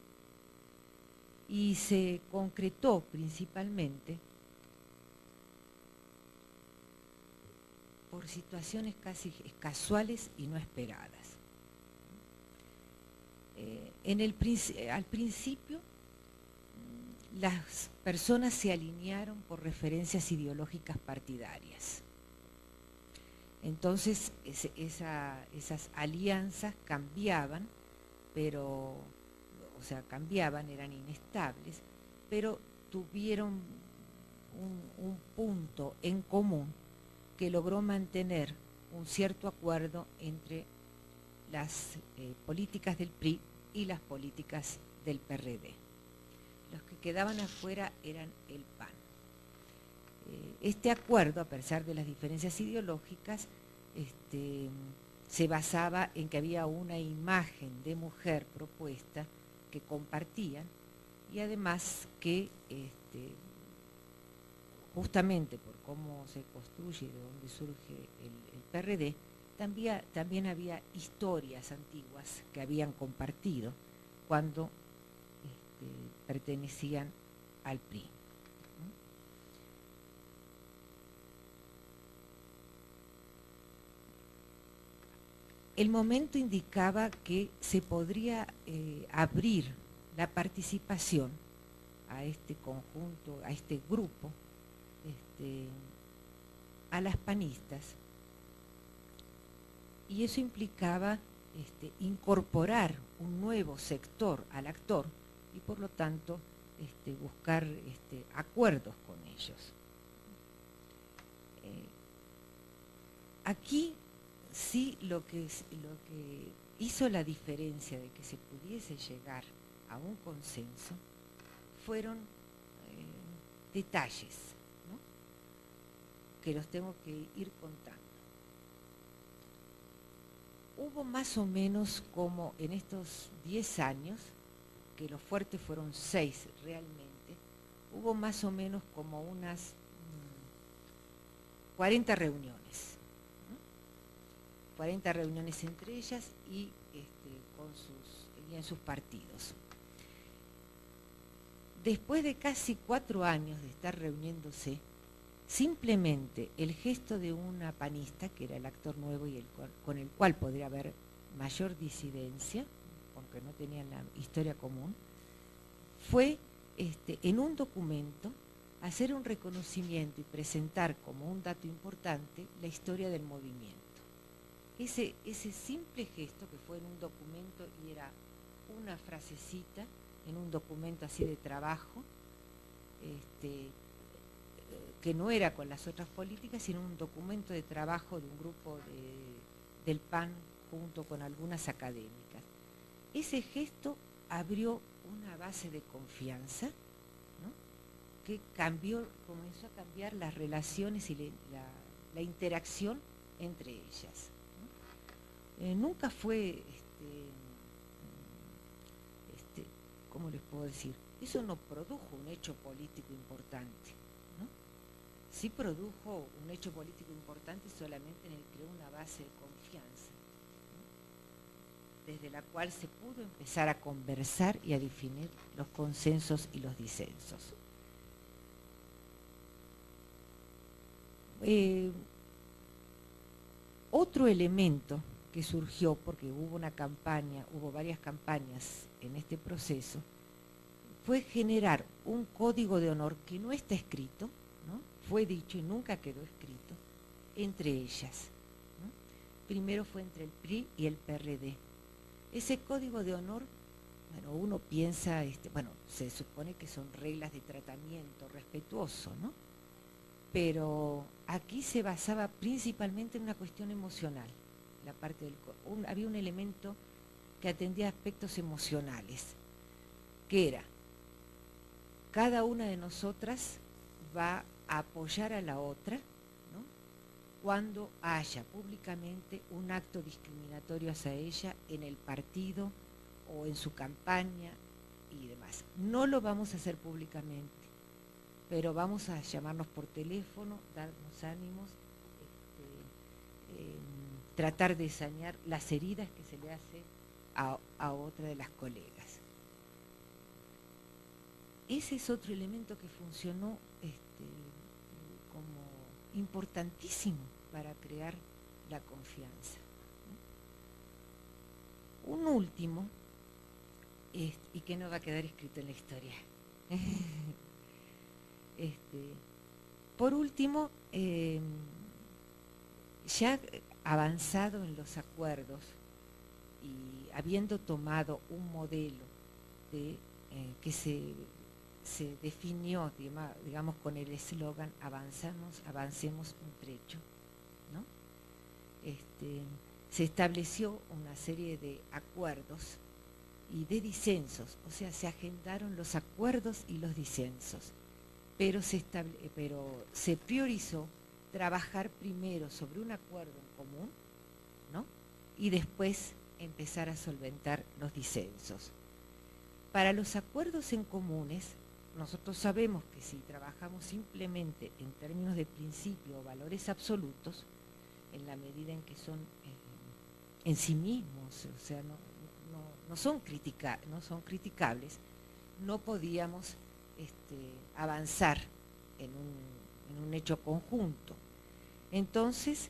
Y se concretó principalmente por situaciones casi casuales y no esperadas. Al principio, las personas se alinearon por referencias ideológicas partidarias. Entonces, esas alianzas cambiaban, eran inestables, pero tuvieron un punto en común que logró mantener un cierto acuerdo entre las políticas del PRI y las políticas del PRD. Los que quedaban afuera eran el PAN. Este acuerdo, a pesar de las diferencias ideológicas, se basaba en que había una imagen de mujer propuesta que compartían, y además que justamente por cómo se construye y de dónde surge el PRD, también había historias antiguas que habían compartido cuando pertenecían al PRI. El momento indicaba que se podría abrir la participación a este conjunto, a este grupo, a las panistas, y eso implicaba incorporar un nuevo sector al actor y por lo tanto buscar acuerdos con ellos. Aquí sí lo que hizo la diferencia de que se pudiese llegar a un consenso fueron detalles, ¿no?, que los tengo que ir contando. Hubo más o menos como en estos 10 años, que los fuertes fueron 6 realmente, hubo más o menos como unas 40 reuniones. 40 reuniones entre ellas y en sus partidos. Después de casi 4 años de estar reuniéndose, simplemente el gesto de una panista, que era el actor nuevo y con el cual podría haber mayor disidencia, porque no tenían la historia común, fue en un documento hacer un reconocimiento y presentar como un dato importante la historia del movimiento. Ese simple gesto, que fue en un documento y era una frasecita en un documento así de trabajo, que no era con las otras políticas, sino un documento de trabajo de un grupo del PAN junto con algunas académicas. Ese gesto abrió una base de confianza, ¿no?, que comenzó a cambiar las relaciones y la interacción entre ellas. Nunca fue, ¿cómo les puedo decir? Eso no produjo un hecho político importante, ¿no? Sí produjo un hecho político importante solamente en el que creó una base de confianza, ¿no?, desde la cual se pudo empezar a conversar y a definir los consensos y los disensos. Otro elemento que surgió, porque hubo varias campañas en este proceso, fue generar un código de honor que no está escrito, ¿no?, fue dicho y nunca quedó escrito, entre ellas, ¿no? Primero fue entre el PRI y el PRD. Ese código de honor, bueno, uno piensa, se supone que son reglas de tratamiento respetuoso, ¿no? Pero aquí se basaba principalmente en una cuestión emocional. Había un elemento que atendía aspectos emocionales, que era: cada una de nosotras va a apoyar a la otra, ¿no?, cuando haya públicamente un acto discriminatorio hacia ella en el partido o en su campaña y demás. No lo vamos a hacer públicamente, pero vamos a llamarnos por teléfono, darnos ánimos, tratar de sanear las heridas que se le hace a otra de las colegas. Ese es otro elemento que funcionó como importantísimo para crear la confianza. Un último, y que no va a quedar escrito en la historia. Por último, ya avanzado en los acuerdos y habiendo tomado un modelo que se definió, digamos, con el eslogan avancemos un trecho, ¿no?, se estableció una serie de acuerdos y de disensos, o sea, se agendaron los acuerdos y los disensos, pero se priorizó trabajar primero sobre un acuerdo en común, ¿no? Y después empezar a solventar los disensos. Para los acuerdos en comunes, nosotros sabemos que si trabajamos simplemente en términos de principio o valores absolutos, en la medida en que son en sí mismos, o sea, no son criticables, no podíamos avanzar en un hecho conjunto. Entonces,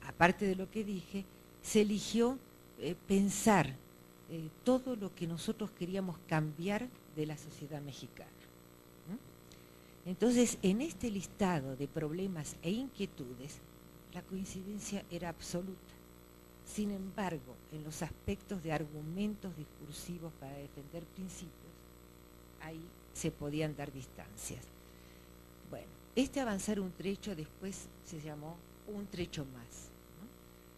aparte de lo que dije, se eligió pensar todo lo que nosotros queríamos cambiar de la sociedad mexicana. Entonces, en este listado de problemas e inquietudes, la coincidencia era absoluta. Sin embargo, en los aspectos de argumentos discursivos para defender principios, ahí se podían dar distancias. Bueno, avanzar un trecho después se llamó un trecho más, ¿no?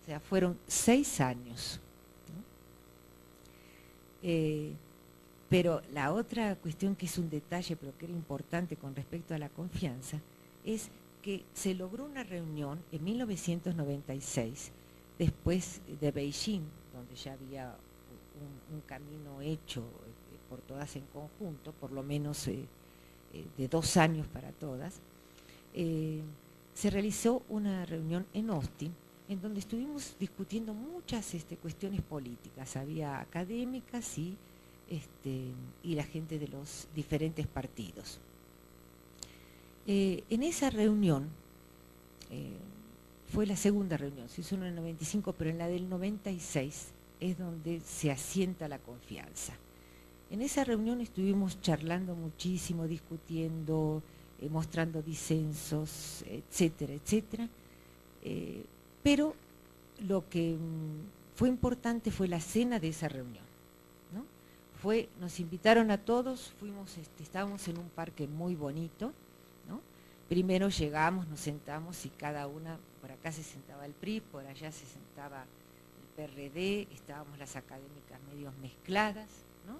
O sea, fueron 6 años, ¿no? Pero la otra cuestión que es un detalle, pero que era importante con respecto a la confianza, es que se logró una reunión en 1996, después de Beijing, donde ya había un camino hecho por todas en conjunto, por lo menos de 2 años para todas. Se realizó una reunión en Austin, en donde estuvimos discutiendo muchas cuestiones políticas. Había académicas y la gente de los diferentes partidos. En esa reunión, fue la segunda reunión, se hizo una en el 95, pero en la del 96 es donde se asienta la confianza. En esa reunión estuvimos charlando muchísimo, discutiendo, mostrando disensos, etcétera, etcétera. Pero lo que fue importante fue la cena de esa reunión. Nos invitaron a todos, estábamos en un parque muy bonito, ¿no? Primero llegamos, nos sentamos y cada una, por acá se sentaba el PRI, por allá se sentaba el PRD, estábamos las académicas medios mezcladas, ¿no?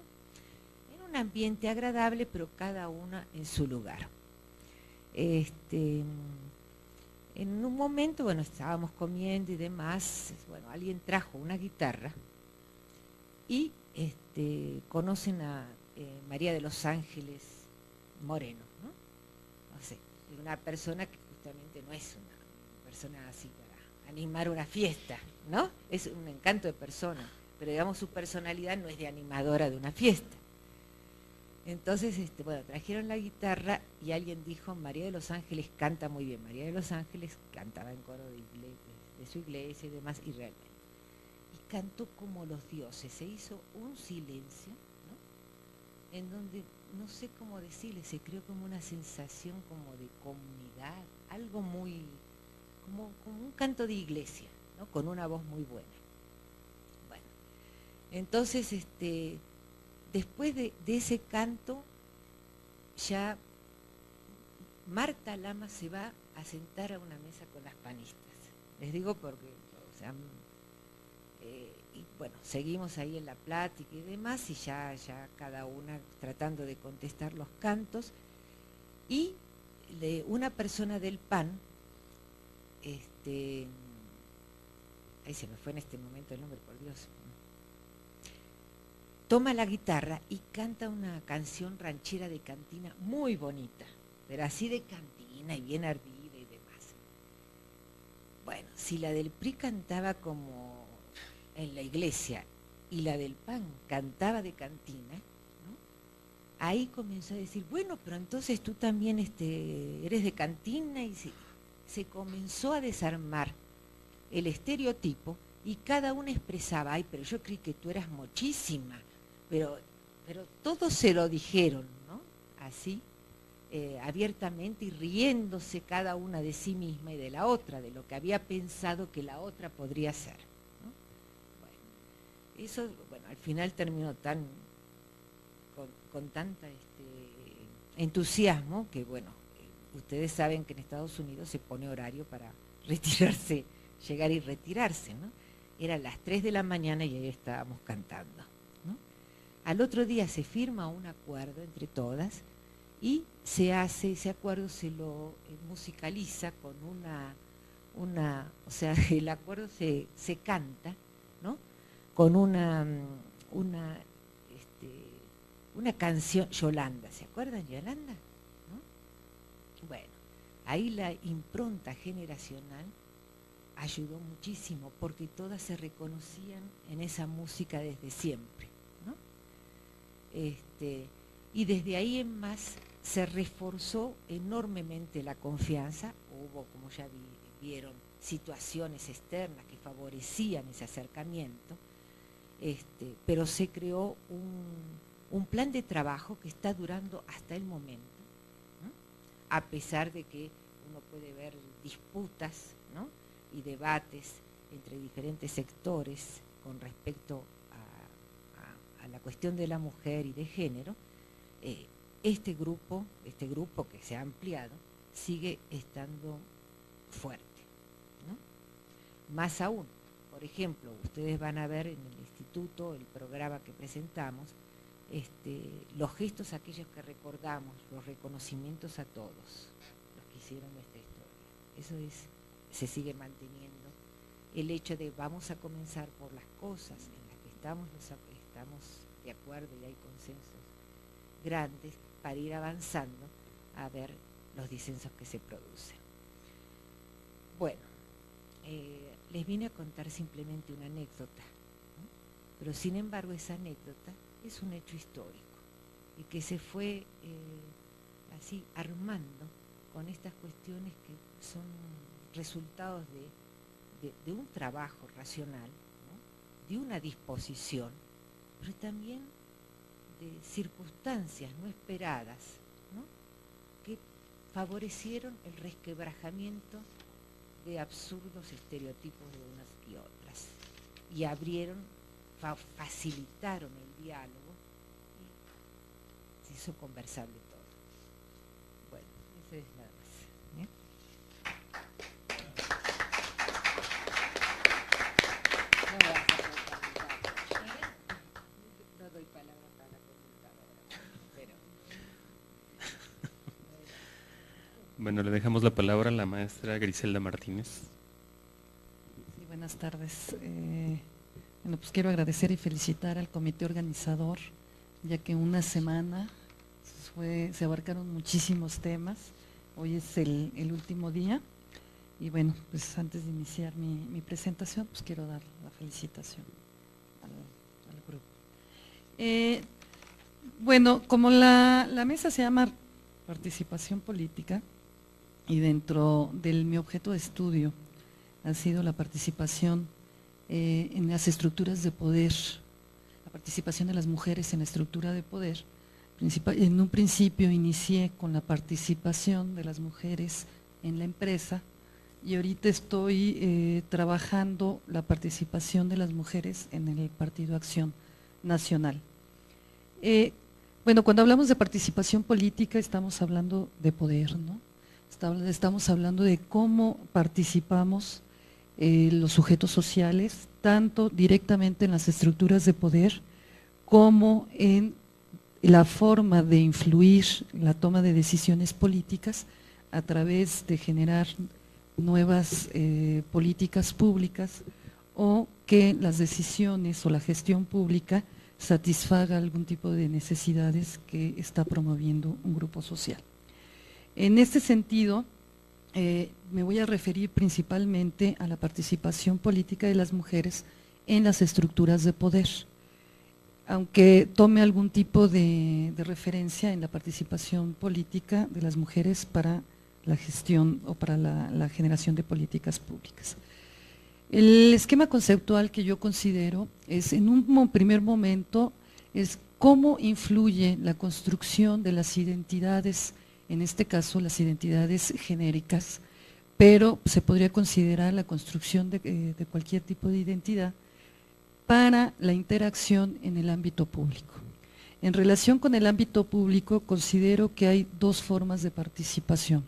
En un ambiente agradable, pero cada una en su lugar. En un momento, bueno, estábamos comiendo y demás, bueno, alguien trajo una guitarra y conocen a María de los Ángeles Moreno, ¿no? No sé, una persona que justamente no es una persona así para animar una fiesta, ¿no? Es un encanto de persona, pero digamos su personalidad no es de animadora de una fiesta. Entonces, bueno, trajeron la guitarra y alguien dijo, María de los Ángeles canta muy bien. María de los Ángeles cantaba en coro de su iglesia y demás, y realmente. Y cantó como los dioses, se hizo un silencio, ¿no? En donde, no sé cómo decirle, se creó como una sensación como de comunidad, algo muy, como un canto de iglesia, ¿no? Con una voz muy buena. Bueno, entonces, después de ese canto, ya Marta Lama se va a sentar a una mesa con las panistas. Les digo porque, o sea, y bueno, seguimos ahí en la plática y demás, y ya cada una tratando de contestar los cantos, y una persona del PAN, ahí se me fue en este momento el nombre, por Dios, toma la guitarra y canta una canción ranchera de cantina muy bonita, pero así de cantina y bien ardida y demás. Bueno, si la del PRI cantaba como en la iglesia y la del PAN cantaba de cantina, ¿no? Ahí comenzó a decir, bueno, pero entonces tú también eres de cantina, y se comenzó a desarmar el estereotipo y cada una expresaba, ay, pero yo creí que tú eras mochísima. Pero todos se lo dijeron, ¿no? Así, abiertamente, y riéndose cada una de sí misma y de la otra, de lo que había pensado que la otra podría ser, ¿no? Bueno, eso, bueno, al final terminó con tanta entusiasmo que, bueno, ustedes saben que en Estados Unidos se pone horario para retirarse, llegar y retirarse, ¿no? Eran las 3 de la mañana y ahí estábamos cantando, ¿no? Al otro día se firma un acuerdo entre todas y se hace, ese acuerdo se lo musicaliza con o sea, el acuerdo se canta, ¿no? Con una canción, Yolanda, ¿se acuerdan Yolanda? ¿No? Bueno, ahí la impronta generacional ayudó muchísimo porque todas se reconocían en esa música desde siempre, ¿no? Y desde ahí en más se reforzó enormemente la confianza. Hubo, como ya vieron, situaciones externas que favorecían ese acercamiento, pero se creó un plan de trabajo que está durando hasta el momento, ¿no? A pesar de que uno puede ver disputas, ¿no? Y debates entre diferentes sectores con respecto a la cuestión de la mujer y de género, este grupo que se ha ampliado sigue estando fuerte, ¿no? Más aún, por ejemplo, ustedes van a ver en el instituto el programa que presentamos, los gestos aquellos que recordamos, los reconocimientos a todos los que hicieron nuestra historia. Eso se sigue manteniendo. El hecho de vamos a comenzar por las cosas en las que estamos de acuerdo y hay consensos grandes para ir avanzando a ver los disensos que se producen. Bueno, les vine a contar simplemente una anécdota, ¿no? Pero sin embargo esa anécdota es un hecho histórico y que se fue así armando con estas cuestiones que son resultados de un trabajo racional, ¿no? De una disposición, pero también de circunstancias no esperadas, ¿no? Que favorecieron el resquebrajamiento de absurdos estereotipos de unas y otras y abrieron, facilitaron el diálogo y se hizo conversable todo. Bueno, eso es nada más, ¿eh? No me vas a preguntar. No doy palabra para la computadora, pero... Bueno, le dejamos la palabra a la maestra Griselda Martínez. Sí, buenas tardes. Bueno, pues quiero agradecer y felicitar al comité organizador, ya que una semana se abarcaron muchísimos temas. Hoy es el último día. Y bueno, pues antes de iniciar mi presentación, pues quiero dar la felicitación al grupo. Bueno, como la mesa se llama Participación Política, y dentro de mi objeto de estudio ha sido la participación en las estructuras de poder, la participación de las mujeres en la estructura de poder. En un principio inicié con la participación de las mujeres en la empresa y ahorita estoy trabajando la participación de las mujeres en el Partido Acción Nacional. Bueno, cuando hablamos de participación política estamos hablando de poder, ¿no? Estamos hablando de cómo participamos los sujetos sociales, tanto directamente en las estructuras de poder, como en la forma de influir la toma de decisiones políticas a través de generar nuevas políticas públicas o que las decisiones o la gestión pública satisfaga algún tipo de necesidades que está promoviendo un grupo social. En este sentido, me voy a referir principalmente a la participación política de las mujeres en las estructuras de poder, aunque tome algún tipo de referencia en la participación política de las mujeres para la gestión o para la generación de políticas públicas. El esquema conceptual que yo considero es, en un primer momento, es cómo influye la construcción de las identidades, en este caso las identidades genéricas, pero se podría considerar la construcción de cualquier tipo de identidad para la interacción en el ámbito público. En relación con el ámbito público, considero que hay dos formas de participación.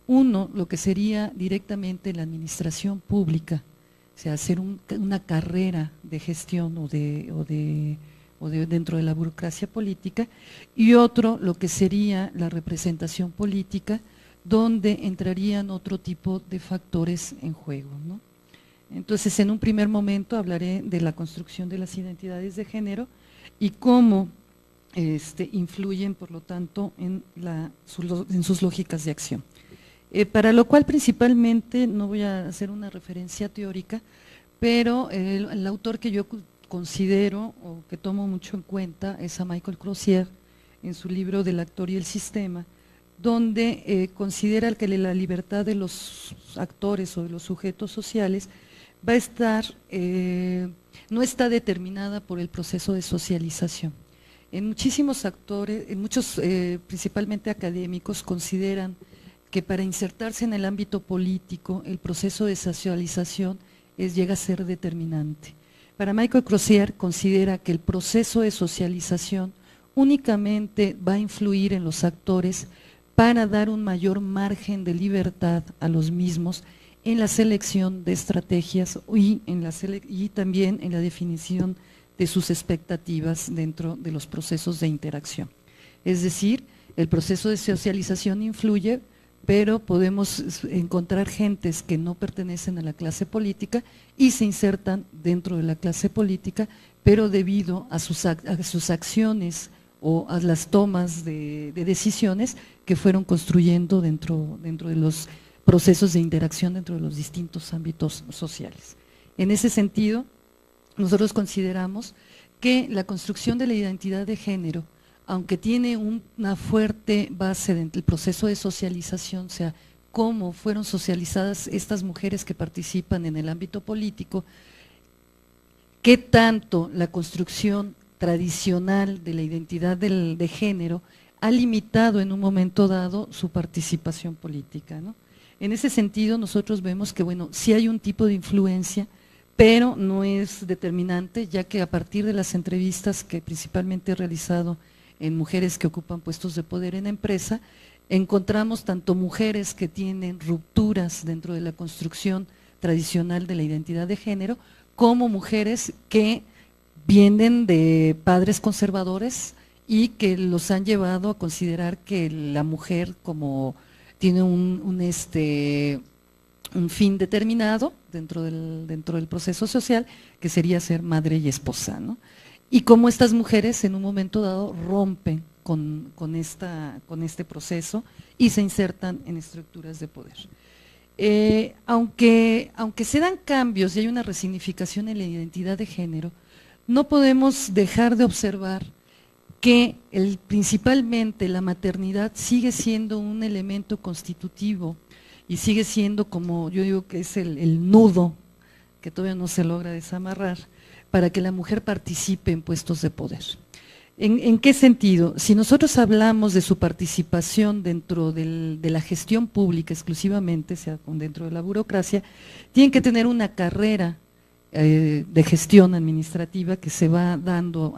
Uno, lo que sería directamente la administración pública, o sea, hacer una carrera de gestión o de dentro de la burocracia política, y otro, lo que sería la representación política, donde entrarían otro tipo de factores en juego, ¿no? Entonces, en un primer momento hablaré de la construcción de las identidades de género y cómo influyen, por lo tanto, en sus lógicas de acción. Para lo cual, principalmente, no voy a hacer una referencia teórica, pero el autor que yo considero o que tomo mucho en cuenta es a Michael Crozier, en su libro Del actor y el sistema, donde considera que la libertad de los actores o de los sujetos sociales va a estar, no está determinada por el proceso de socialización. En muchísimos actores, en muchos principalmente académicos, consideran que para insertarse en el ámbito político el proceso de socialización llega a ser determinante. Para Michael Crozier considera que el proceso de socialización únicamente va a influir en los actores para dar un mayor margen de libertad a los mismos en la selección de estrategias y también en la definición de sus expectativas dentro de los procesos de interacción. Es decir, el proceso de socialización influye, pero podemos encontrar gentes que no pertenecen a la clase política y se insertan dentro de la clase política, pero debido a sus acciones o a las tomas de decisiones que fueron construyendo dentro de los procesos de interacción dentro de los distintos ámbitos sociales. En ese sentido, nosotros consideramos que la construcción de la identidad de género, aunque tiene una fuerte base dentro del proceso de socialización, o sea, cómo fueron socializadas estas mujeres que participan en el ámbito político, qué tanto la construcción tradicional de la identidad de género ha limitado en un momento dado su participación política, ¿no? En ese sentido, nosotros vemos que, bueno, sí hay un tipo de influencia, pero no es determinante, ya que a partir de las entrevistas que principalmente he realizado en mujeres que ocupan puestos de poder en empresa, encontramos tanto mujeres que tienen rupturas dentro de la construcción tradicional de la identidad de género, como mujeres que vienen de padres conservadores y que los han llevado a considerar que la mujer como tiene un fin determinado dentro del proceso social, que sería ser madre y esposa, ¿no? Y cómo estas mujeres en un momento dado rompen con este proceso y se insertan en estructuras de poder. Aunque se dan cambios y hay una resignificación en la identidad de género, no podemos dejar de observar que principalmente la maternidad sigue siendo un elemento constitutivo y sigue siendo, como yo digo, que es el nudo que todavía no se logra desamarrar para que la mujer participe en puestos de poder. ¿En qué sentido? Si nosotros hablamos de su participación dentro de la gestión pública exclusivamente, o sea, dentro de la burocracia, tienen que tener una carrera de gestión administrativa que se va dando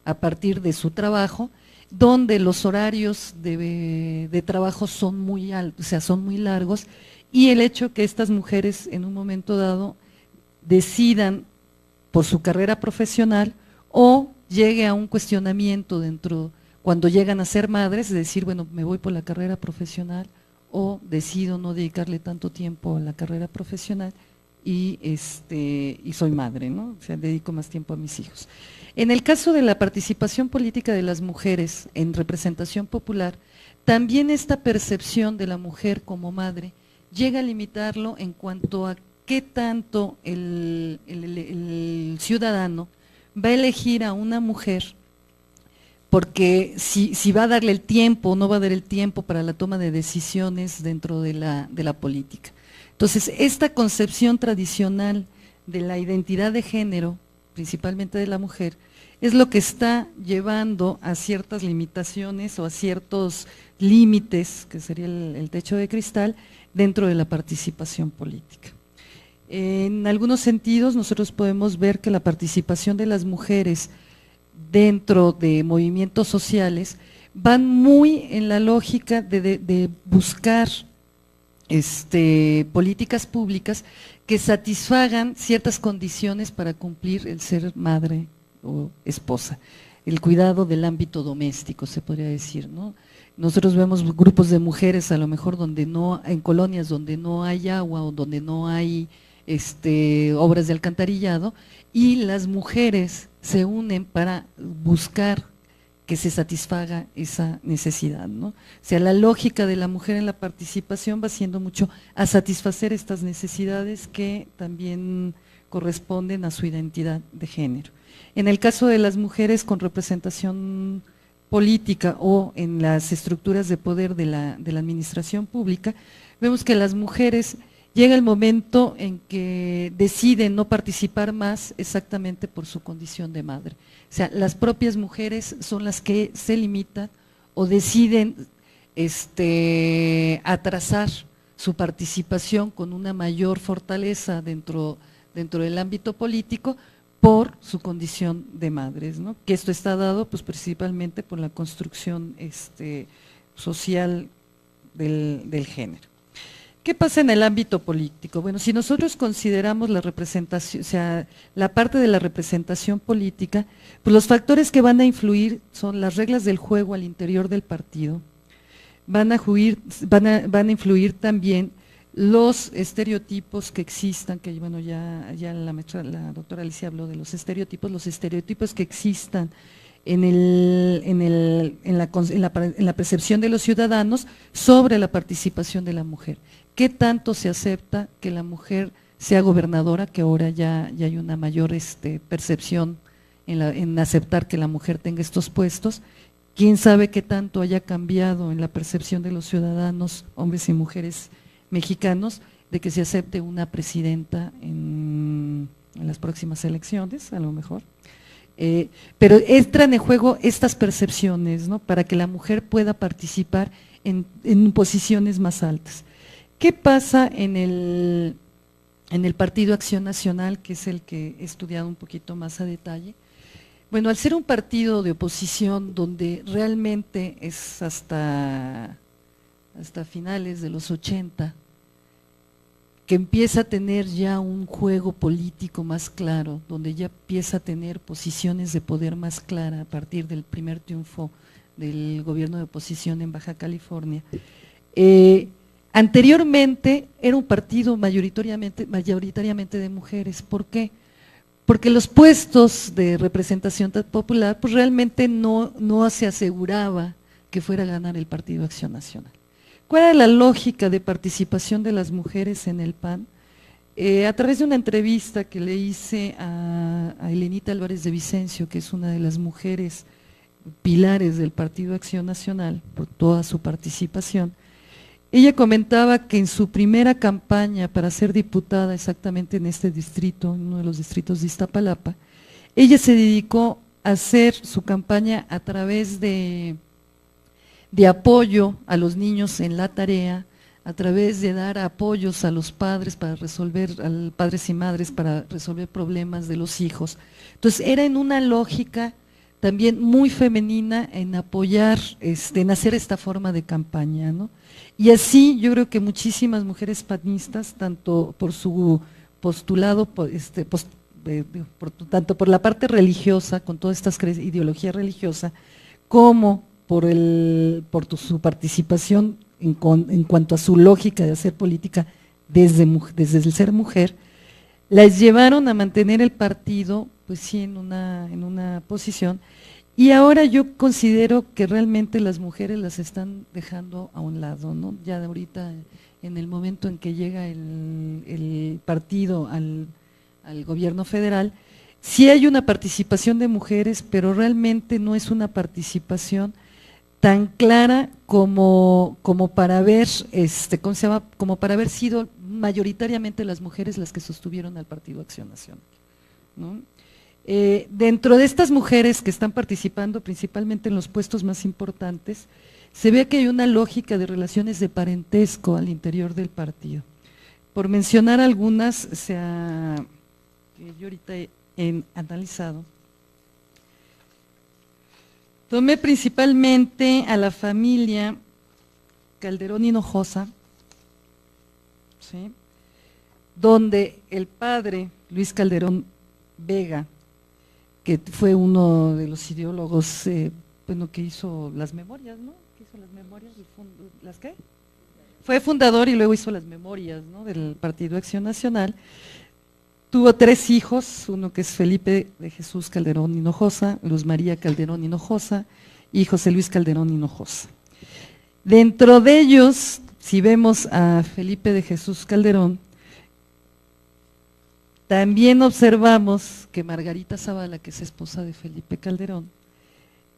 a partir de su trabajo, donde los horarios de trabajo son muy altos, o sea, son muy largos, y el hecho que estas mujeres en un momento dado decidan por su carrera profesional o llegue a un cuestionamiento cuando llegan a ser madres, de decir, bueno, me voy por la carrera profesional o decido no dedicarle tanto tiempo a la carrera profesional y soy madre, ¿no? O sea, dedico más tiempo a mis hijos. En el caso de la participación política de las mujeres en representación popular, también esta percepción de la mujer como madre llega a limitarlo en cuanto a qué tanto el ciudadano va a elegir a una mujer, porque si va a darle el tiempo o no va a dar el tiempo para la toma de decisiones dentro de la política. Entonces, esta concepción tradicional de la identidad de género, principalmente de la mujer, es lo que está llevando a ciertas limitaciones o a ciertos límites, que sería el techo de cristal, dentro de la participación política. En algunos sentidos, nosotros podemos ver que la participación de las mujeres dentro de movimientos sociales van muy en la lógica de buscar políticas públicas que satisfagan ciertas condiciones para cumplir el ser madre o esposa, el cuidado del ámbito doméstico, se podría decir, ¿no? Nosotros vemos grupos de mujeres a lo mejor en colonias donde no hay agua o donde no hay obras de alcantarillado, y las mujeres se unen para buscar que se satisfaga esa necesidad, ¿no? O sea, la lógica de la mujer en la participación va siendo mucho a satisfacer estas necesidades que también corresponden a su identidad de género. En el caso de las mujeres con representación política o en las estructuras de poder de la administración pública, vemos que las mujeres llega el momento en que deciden no participar más exactamente por su condición de madre. O sea, las propias mujeres son las que se limitan o deciden atrasar su participación con una mayor fortaleza dentro del ámbito político por su condición de madres, ¿no? Que esto está dado pues principalmente por la construcción social del género. ¿Qué pasa en el ámbito político? Bueno, si nosotros consideramos la representación, o sea, la parte de la representación política, pues los factores que van a influir son las reglas del juego al interior del partido, van a influir también los estereotipos que existan, que bueno, ya la doctora Alicia habló de los estereotipos que existan en la percepción de los ciudadanos sobre la participación de la mujer. ¿Qué tanto se acepta que la mujer sea gobernadora? Que ahora ya hay una mayor percepción en aceptar que la mujer tenga estos puestos. ¿Quién sabe qué tanto haya cambiado en la percepción de los ciudadanos, hombres y mujeres mexicanos, de que se acepte una presidenta en las próximas elecciones, a lo mejor? Pero entran en juego estas percepciones, ¿no? Para que la mujer pueda participar en posiciones más altas. ¿Qué pasa en el Partido Acción Nacional, que es el que he estudiado un poquito más a detalle? Bueno, al ser un partido de oposición donde realmente es hasta finales de los 80, que empieza a tener ya un juego político más claro, donde ya empieza a tener posiciones de poder más clara a partir del primer triunfo del gobierno de oposición en Baja California. Anteriormente era un partido mayoritariamente de mujeres. ¿Por qué? Porque los puestos de representación popular pues realmente no se aseguraba que fuera a ganar el Partido Acción Nacional. ¿Cuál era la lógica de participación de las mujeres en el PAN? A través de una entrevista que le hice a Elenita Álvarez de Vicencio, que es una de las mujeres pilares del Partido Acción Nacional, por toda su participación, ella comentaba que en su primera campaña para ser diputada exactamente en este distrito, en uno de los distritos de Iztapalapa, ella se dedicó a hacer su campaña a través de apoyo a los niños en la tarea, a través de dar apoyos a los padres padres y madres para resolver problemas de los hijos. Entonces era en una lógica también muy femenina en apoyar, en hacer esta forma de campaña, ¿no? Y así yo creo que muchísimas mujeres panistas, tanto por su postulado, tanto por la parte religiosa, con toda esta ideología religiosa, como por su participación en cuanto a su lógica de hacer política desde el ser mujer, las llevaron a mantener el partido, pues sí, en una posición. Y ahora yo considero que realmente las mujeres las están dejando a un lado, ¿no? Ya de ahorita, en el momento en que llega el partido al gobierno federal, sí hay una participación de mujeres, pero realmente no es una participación tan clara como para haber, como para haber sido mayoritariamente las mujeres las que sostuvieron al Partido Acción Nacional, ¿no? Dentro de estas mujeres que están participando principalmente en los puestos más importantes, se ve que hay una lógica de relaciones de parentesco al interior del partido. Por mencionar algunas, que yo ahorita he analizado, Tomé principalmente a la familia Calderón Hinojosa, ¿sí?, donde el padre, Luis Calderón Vega, que fue uno de los ideólogos, bueno, que hizo las memorias, ¿no? ¿Qué hizo las memorias? ¿Las qué? Fue fundador y luego hizo las memorias, ¿no?, del Partido Acción Nacional. Tuvo 3 hijos, uno que es Felipe de Jesús Calderón Hinojosa, Luz María Calderón Hinojosa y José Luis Calderón Hinojosa. Dentro de ellos, si vemos a Felipe de Jesús Calderón, también observamos que Margarita Zavala, que es esposa de Felipe Calderón,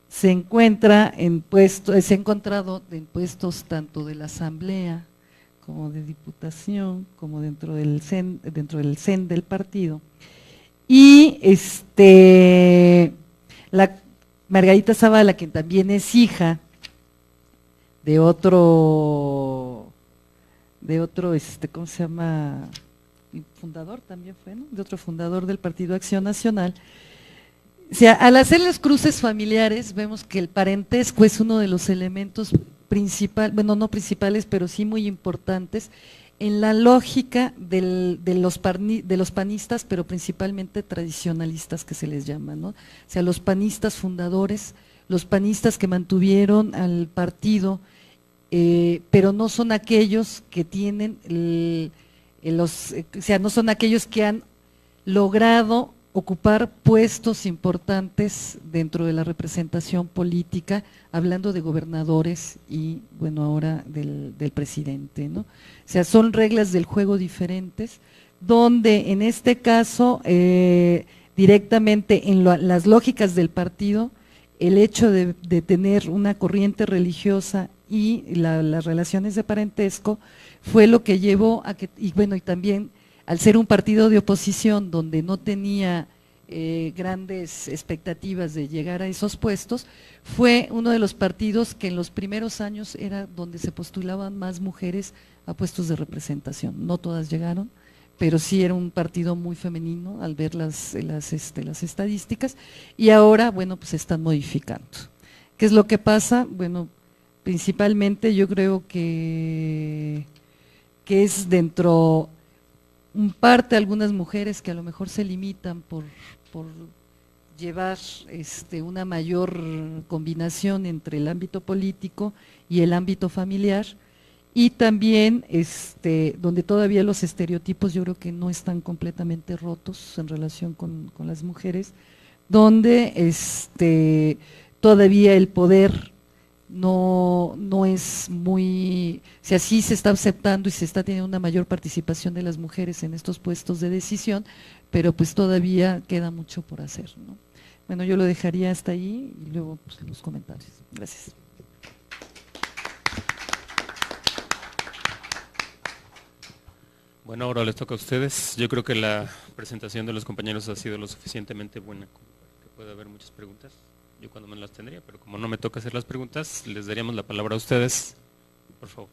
se ha encontrado en puestos tanto de la Asamblea como de Diputación, como dentro del CEN del partido. Y la Margarita Zavala, que también es hija de otro, ¿cómo se llama?, fundador también fue, ¿no?, de otro fundador del Partido Acción Nacional. O sea, al hacer los cruces familiares, vemos que el parentesco es uno de los elementos principales, bueno, no principales, pero sí muy importantes en la lógica de los panistas, pero principalmente tradicionalistas, que se les llama, ¿no? O sea, los panistas fundadores, los panistas que mantuvieron al partido, pero no son aquellos que tienen o sea, no son aquellos que han logrado ocupar puestos importantes dentro de la representación política, hablando de gobernadores y, bueno, ahora del presidente, ¿no? O sea, son reglas del juego diferentes, donde en este caso, directamente en las lógicas del partido, el hecho de tener una corriente religiosa y las relaciones de parentesco fue lo que llevó a que, y bueno, y también al ser un partido de oposición donde no tenía grandes expectativas de llegar a esos puestos, fue uno de los partidos que en los primeros años era donde se postulaban más mujeres a puestos de representación. No todas llegaron, pero sí era un partido muy femenino al ver las estadísticas, y ahora, bueno, pues se están modificando. ¿Qué es lo que pasa? Bueno, principalmente yo creo que es dentro, un parte, algunas mujeres que a lo mejor se limitan por llevar una mayor combinación entre el ámbito político y el ámbito familiar, y también donde todavía los estereotipos yo creo que no están completamente rotos en relación con las mujeres, donde todavía el poder no es muy, o sea, sí se está aceptando y se está teniendo una mayor participación de las mujeres en estos puestos de decisión, pero pues todavía queda mucho por hacer, ¿no? Bueno, yo lo dejaría hasta ahí y luego pues, los comentarios. Gracias. Bueno, ahora les toca a ustedes. Yo creo que la presentación de los compañeros ha sido lo suficientemente buena como para que pueda haber muchas preguntas. Yo cuando me las tendría, pero como no me toca hacer las preguntas, les daríamos la palabra a ustedes, por favor.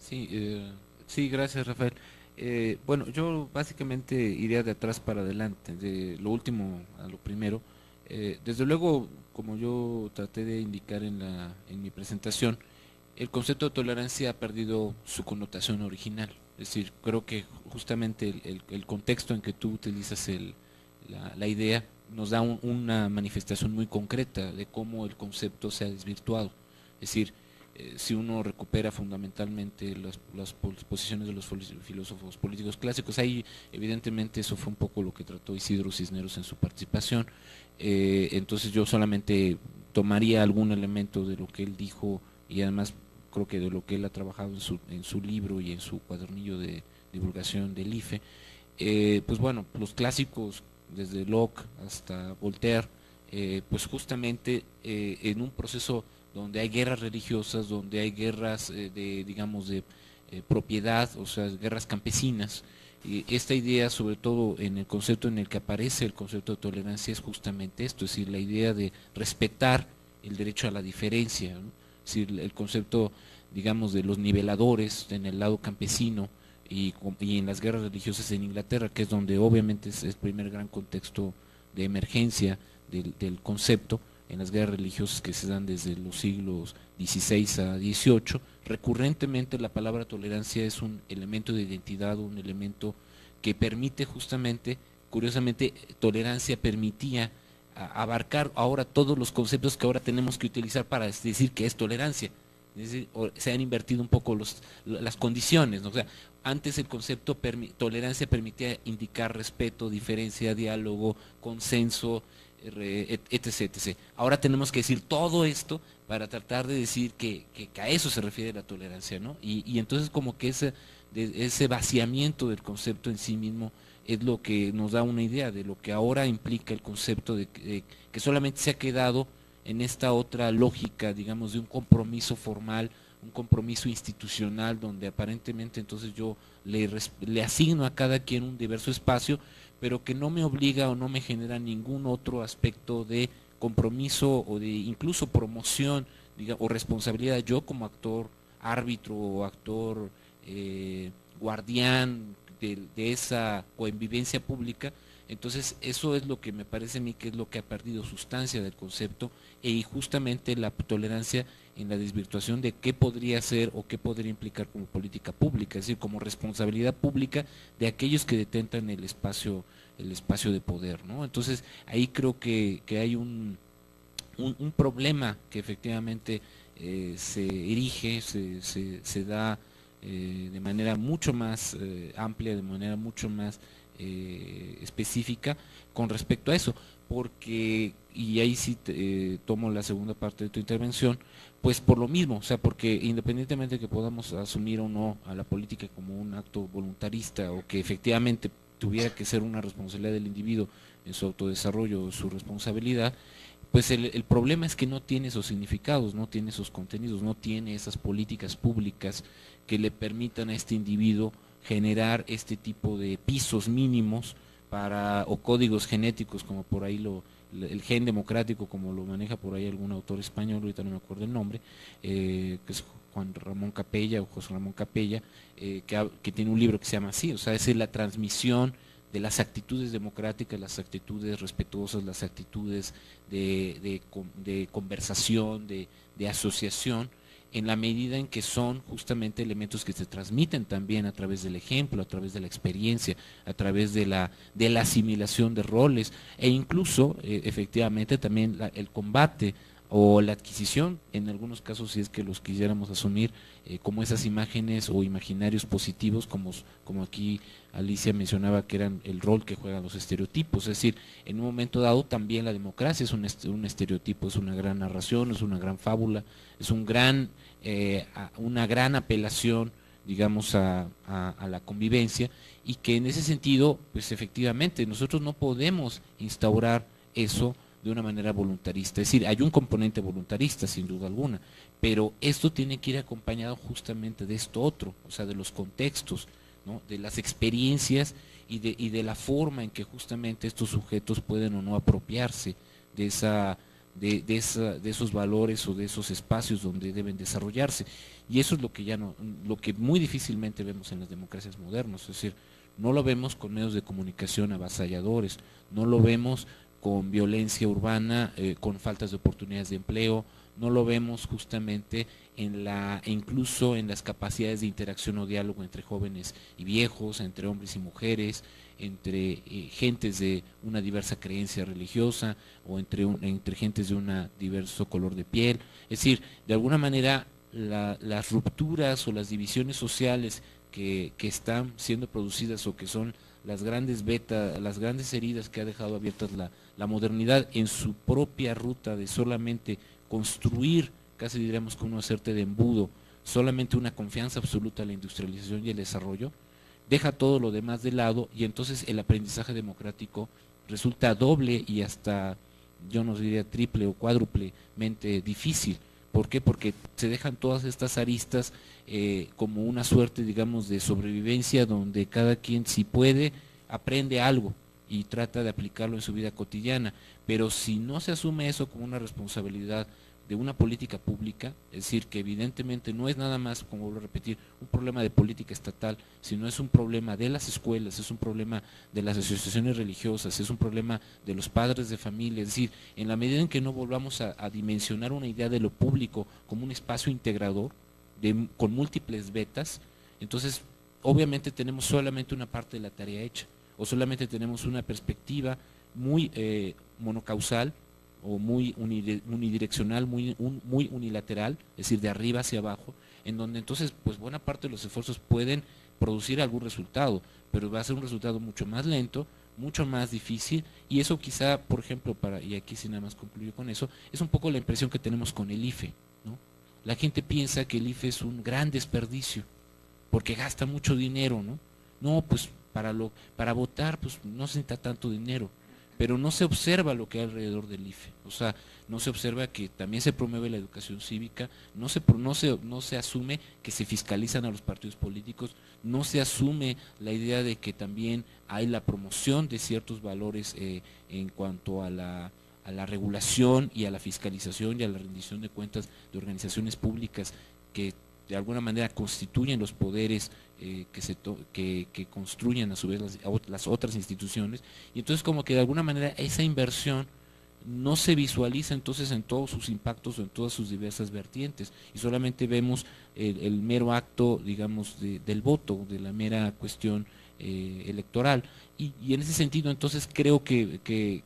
Sí, gracias, Rafael. Bueno, yo básicamente iría de atrás para adelante, de lo último a lo primero. Desde luego, como yo traté de indicar en mi presentación, el concepto de tolerancia ha perdido su connotación original. Es decir, creo que justamente el contexto en que tú utilizas la idea nos da una manifestación muy concreta de cómo el concepto se ha desvirtuado. Es decir, si uno recupera fundamentalmente las posiciones de los filósofos políticos clásicos, ahí evidentemente eso fue un poco lo que trató Isidro Cisneros en su participación. Entonces yo solamente tomaría algún elemento de lo que él dijo y además creo que de lo que él ha trabajado en su libro y en su cuadernillo de divulgación del IFE. Pues bueno, los clásicos desde Locke hasta Voltaire, pues justamente en un proceso donde hay guerras religiosas, donde hay guerras digamos, de propiedad, o sea, guerras campesinas. Esta idea, sobre todo en el concepto en el que aparece el concepto de tolerancia, es justamente esto, es decir, la idea de respetar el derecho a la diferencia, ¿no? Es decir, el concepto, digamos, de los niveladores en el lado campesino y en las guerras religiosas en Inglaterra, que es donde obviamente es el primer gran contexto de emergencia del concepto, en las guerras religiosas que se dan desde los siglos XVI a XVIII, recurrentemente la palabra tolerancia es un elemento de identidad, un elemento que permite justamente, curiosamente, tolerancia permitía abarcar ahora todos los conceptos que ahora tenemos que utilizar para decir que es tolerancia. Es decir, se han invertido un poco las condiciones, ¿no? O sea, antes el concepto tolerancia permitía indicar respeto, diferencia, diálogo, consenso, etc. Ahora tenemos que decir todo esto para tratar de decir que a eso se refiere la tolerancia, ¿no? Y entonces como que ese vaciamiento del concepto en sí mismo es lo que nos da una idea de lo que ahora implica el concepto de que solamente se ha quedado en esta otra lógica, digamos, de un compromiso formal, un compromiso institucional, donde aparentemente entonces yo le asigno a cada quien un diverso espacio, pero que no me obliga o no me genera ningún otro aspecto de compromiso o de incluso promoción, o responsabilidad yo como actor árbitro o actor guardián de esa convivencia pública. Entonces eso es lo que me parece a mí que es lo que ha perdido sustancia del concepto y justamente la tolerancia en la desvirtuación de qué podría ser o qué podría implicar como política pública, es decir, como responsabilidad pública de aquellos que detentan el espacio de poder, ¿no? Entonces ahí creo que hay un problema que efectivamente se erige, se da de manera mucho más amplia, de manera mucho más específica con respecto a eso, porque, y ahí sí tomo la segunda parte de tu intervención, pues por lo mismo, o sea, porque independientemente de que podamos asumir o no a la política como un acto voluntarista o que efectivamente tuviera que ser una responsabilidad del individuo en su autodesarrollo o su responsabilidad, pues el problema es que no tiene esos significados, no tiene esos contenidos, no tiene esas políticas públicas que le permitan a este individuo generar este tipo de pisos mínimos o códigos genéticos, como por ahí el gen democrático, como lo maneja por ahí algún autor español, ahorita no me acuerdo el nombre, que es Juan Ramón Capella o José Ramón Capella, que tiene un libro que se llama así, o sea, es la transmisión de las actitudes democráticas, las actitudes respetuosas, las actitudes de conversación, de asociación, en la medida en que son justamente elementos que se transmiten también a través del ejemplo, a través de la experiencia, a través de la asimilación de roles e incluso efectivamente también el combate o la adquisición, en algunos casos si es que los quisiéramos asumir como esas imágenes o imaginarios positivos, como aquí Alicia mencionaba que eran el rol que juegan los estereotipos, es decir, en un momento dado también la democracia es un estereotipo, es una gran narración, es una gran fábula, es una gran apelación, digamos, a la convivencia, y que en ese sentido, pues efectivamente, nosotros no podemos instaurar eso de una manera voluntarista, es decir, hay un componente voluntarista sin duda alguna, pero esto tiene que ir acompañado justamente de esto otro, o sea, de los contextos, ¿no? De las experiencias y de la forma en que justamente estos sujetos pueden o no apropiarse de de esos valores o de esos espacios donde deben desarrollarse. Y eso es lo que lo que muy difícilmente vemos en las democracias modernas, es decir, no lo vemos con medios de comunicación avasalladores, no lo vemos con violencia urbana, con faltas de oportunidades de empleo, no lo vemos justamente incluso en las capacidades de interacción o diálogo entre jóvenes y viejos, entre hombres y mujeres, entre gentes de una diversa creencia religiosa o entre gentes de un diverso color de piel. Es decir, de alguna manera las rupturas o las divisiones sociales que están siendo producidas o que son las grandes las grandes heridas que ha dejado abiertas la modernidad en su propia ruta de solamente construir, casi diríamos con una suerte de embudo, solamente una confianza absoluta a la industrialización y el desarrollo, deja todo lo demás de lado y entonces el aprendizaje democrático resulta doble y hasta, yo no diría triple o cuádruplemente difícil. ¿Por qué? Porque se dejan todas estas aristas como una suerte, digamos, de sobrevivencia donde cada quien, si puede, aprende algo y trata de aplicarlo en su vida cotidiana. Pero si no se asume eso como una responsabilidad de una política pública, es decir, que evidentemente no es nada más, como vuelvo a repetir, un problema de política estatal, sino es un problema de las escuelas, es un problema de las asociaciones religiosas, es un problema de los padres de familia, es decir, en la medida en que no volvamos a dimensionar una idea de lo público como un espacio integrador, con múltiples vetas, entonces obviamente tenemos solamente una parte de la tarea hecha, o solamente tenemos una perspectiva muy monocausal, o muy unidireccional, muy unilateral, es decir, de arriba hacia abajo, en donde entonces pues buena parte de los esfuerzos pueden producir algún resultado, pero va a ser un resultado mucho más lento, mucho más difícil, y eso quizá, por ejemplo, y aquí sí nada más concluyo con eso, es un poco la impresión que tenemos con el IFE, ¿no? La gente piensa que el IFE es un gran desperdicio, porque gasta mucho dinero, ¿no? No, pues para votar pues no se necesita tanto dinero, pero no se observa lo que hay alrededor del IFE, o sea, no se observa que también se promueve la educación cívica, no se asume que se fiscalizan a los partidos políticos, no se asume la idea de que también hay la promoción de ciertos valores en cuanto a la regulación y a la fiscalización y a la rendición de cuentas de organizaciones públicas que de alguna manera constituyen los poderes que construyen a su vez las otras instituciones, y entonces como que de alguna manera esa inversión no se visualiza entonces en todos sus impactos o en todas sus diversas vertientes, y solamente vemos el mero acto, digamos, del voto, de la mera cuestión electoral, y en ese sentido entonces creo que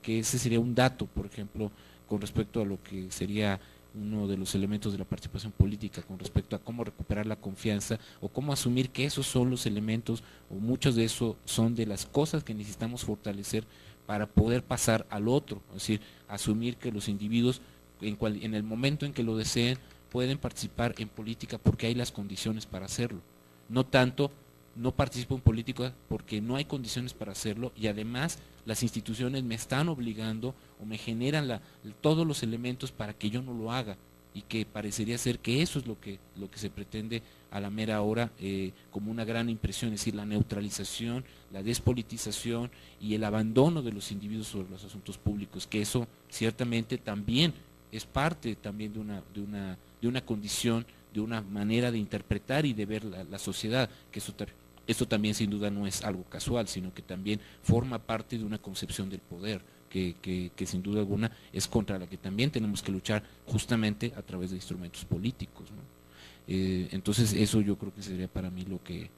ese sería un dato, por ejemplo, con respecto a lo que sería uno de los elementos de la participación política, con respecto a cómo recuperar la confianza o cómo asumir que esos son los elementos o muchos de eso son de las cosas que necesitamos fortalecer para poder pasar al otro, es decir, asumir que los individuos en el momento en que lo deseen pueden participar en política porque hay las condiciones para hacerlo, no tanto no participo en política porque no hay condiciones para hacerlo y además las instituciones me están obligando o me generan todos los elementos para que yo no lo haga, y que parecería ser que eso es lo que se pretende a la mera hora como una gran impresión, es decir, la neutralización, la despolitización y el abandono de los individuos sobre los asuntos públicos, que eso ciertamente también es parte también de una condición, de una manera de interpretar y de ver la sociedad, que esto también sin duda no es algo casual, sino que también forma parte de una concepción del poder, que sin duda alguna es contra la que también tenemos que luchar justamente a través de instrumentos políticos, ¿no? Entonces eso yo creo que sería para mí lo que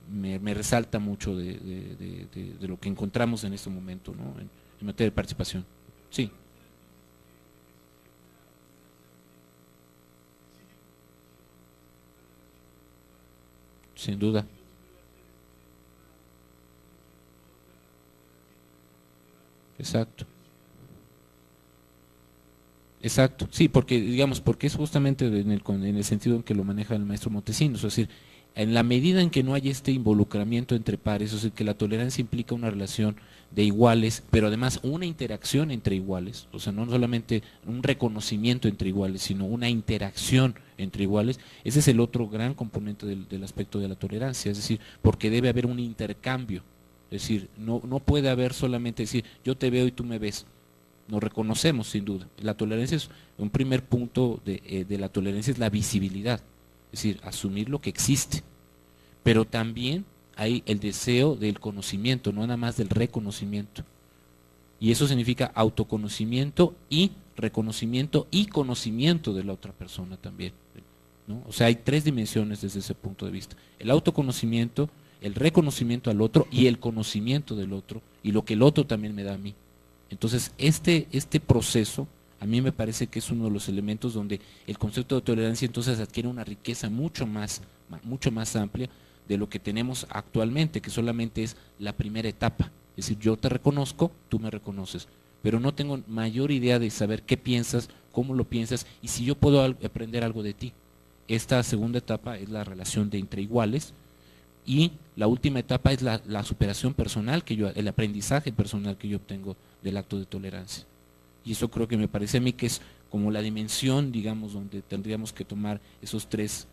me resalta mucho de lo que encontramos en este momento, ¿no? en materia de participación. Sí. Sin duda. Exacto. Exacto, sí, porque digamos, porque es justamente en el sentido en que lo maneja el maestro Montesinos, es decir, en la medida en que no hay este involucramiento entre pares, es decir, que la tolerancia implica una relación de iguales, pero además una interacción entre iguales, o sea, no solamente un reconocimiento entre iguales, sino una interacción entre iguales, ese es el otro gran componente del aspecto de la tolerancia, es decir, porque debe haber un intercambio, es decir, no puede haber solamente decir, yo te veo y tú me ves. nos reconocemos sin duda. La tolerancia es un primer punto de la tolerancia, es la visibilidad, es decir, asumir lo que existe, pero también hay el deseo del conocimiento, no nada más del reconocimiento. Y eso significa autoconocimiento y reconocimiento y conocimiento de la otra persona también, ¿no? O sea, hay tres dimensiones desde ese punto de vista. El autoconocimiento, el reconocimiento al otro y el conocimiento del otro y lo que el otro también me da a mí. Entonces, este proceso a mí me parece que es uno de los elementos donde el concepto de tolerancia entonces adquiere una riqueza mucho más amplia de lo que tenemos actualmente, que solamente es la primera etapa. Es decir, yo te reconozco, tú me reconoces, pero no tengo mayor idea de saber qué piensas, cómo lo piensas y si yo puedo aprender algo de ti. Esta segunda etapa es la relación de entre iguales y la última etapa es la superación personal, el aprendizaje personal que yo obtengo del acto de tolerancia. Y eso creo que me parece a mí que es como la dimensión, digamos, donde tendríamos que tomar esos tres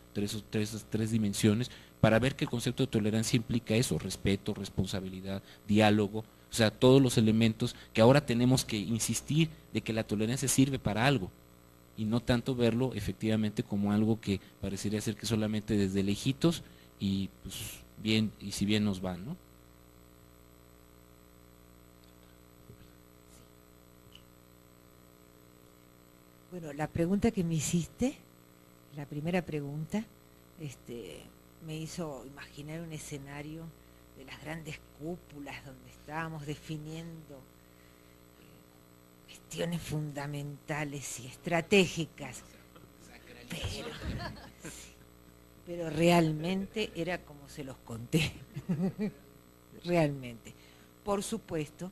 dimensiones para ver que el concepto de tolerancia implica eso: respeto, responsabilidad, diálogo, o sea, todos los elementos que ahora tenemos que insistir de que la tolerancia sirve para algo y no tanto verlo efectivamente como algo que parecería ser que solamente desde lejitos y pues bien, y si bien nos va, ¿no? Bueno, la pregunta que me hiciste, la primera pregunta, me hizo imaginar un escenario de las grandes cúpulas donde estábamos definiendo cuestiones fundamentales y estratégicas, pero realmente era como se los conté, realmente. Por supuesto,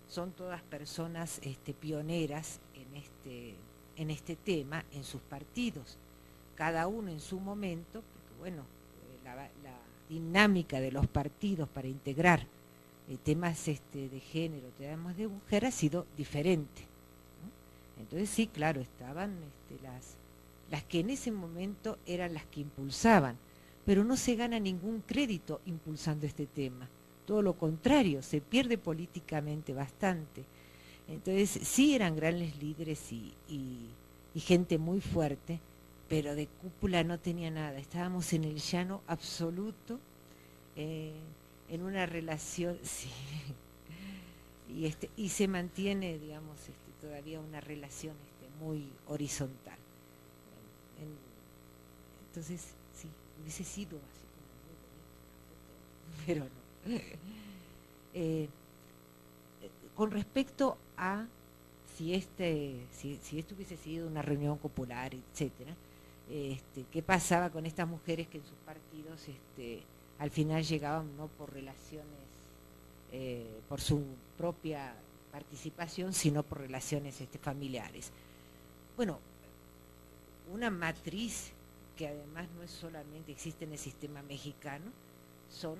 son todas personas pioneras en este tema, en sus partidos, cada uno en su momento, porque bueno, la dinámica de los partidos para integrar temas de género, temas de mujer ha sido diferente, ¿no? Entonces sí, claro, estaban las que en ese momento eran las que impulsaban, pero no se gana ningún crédito impulsando este tema, todo lo contrario, se pierde políticamente bastante. Entonces sí eran grandes líderes y gente muy fuerte, pero de cúpula no tenía nada, estábamos en el llano absoluto, en una relación, sí, y se mantiene, digamos, todavía una relación muy horizontal. Entonces, sí, hubiese sido así como muy bonito, pero no. Con respecto a si esto hubiese sido una reunión popular, etcétera, qué pasaba con estas mujeres que en sus partidos al final llegaban no por relaciones, por su propia participación, sino por relaciones familiares. Bueno, una matriz que además no es solamente existe en el sistema mexicano, son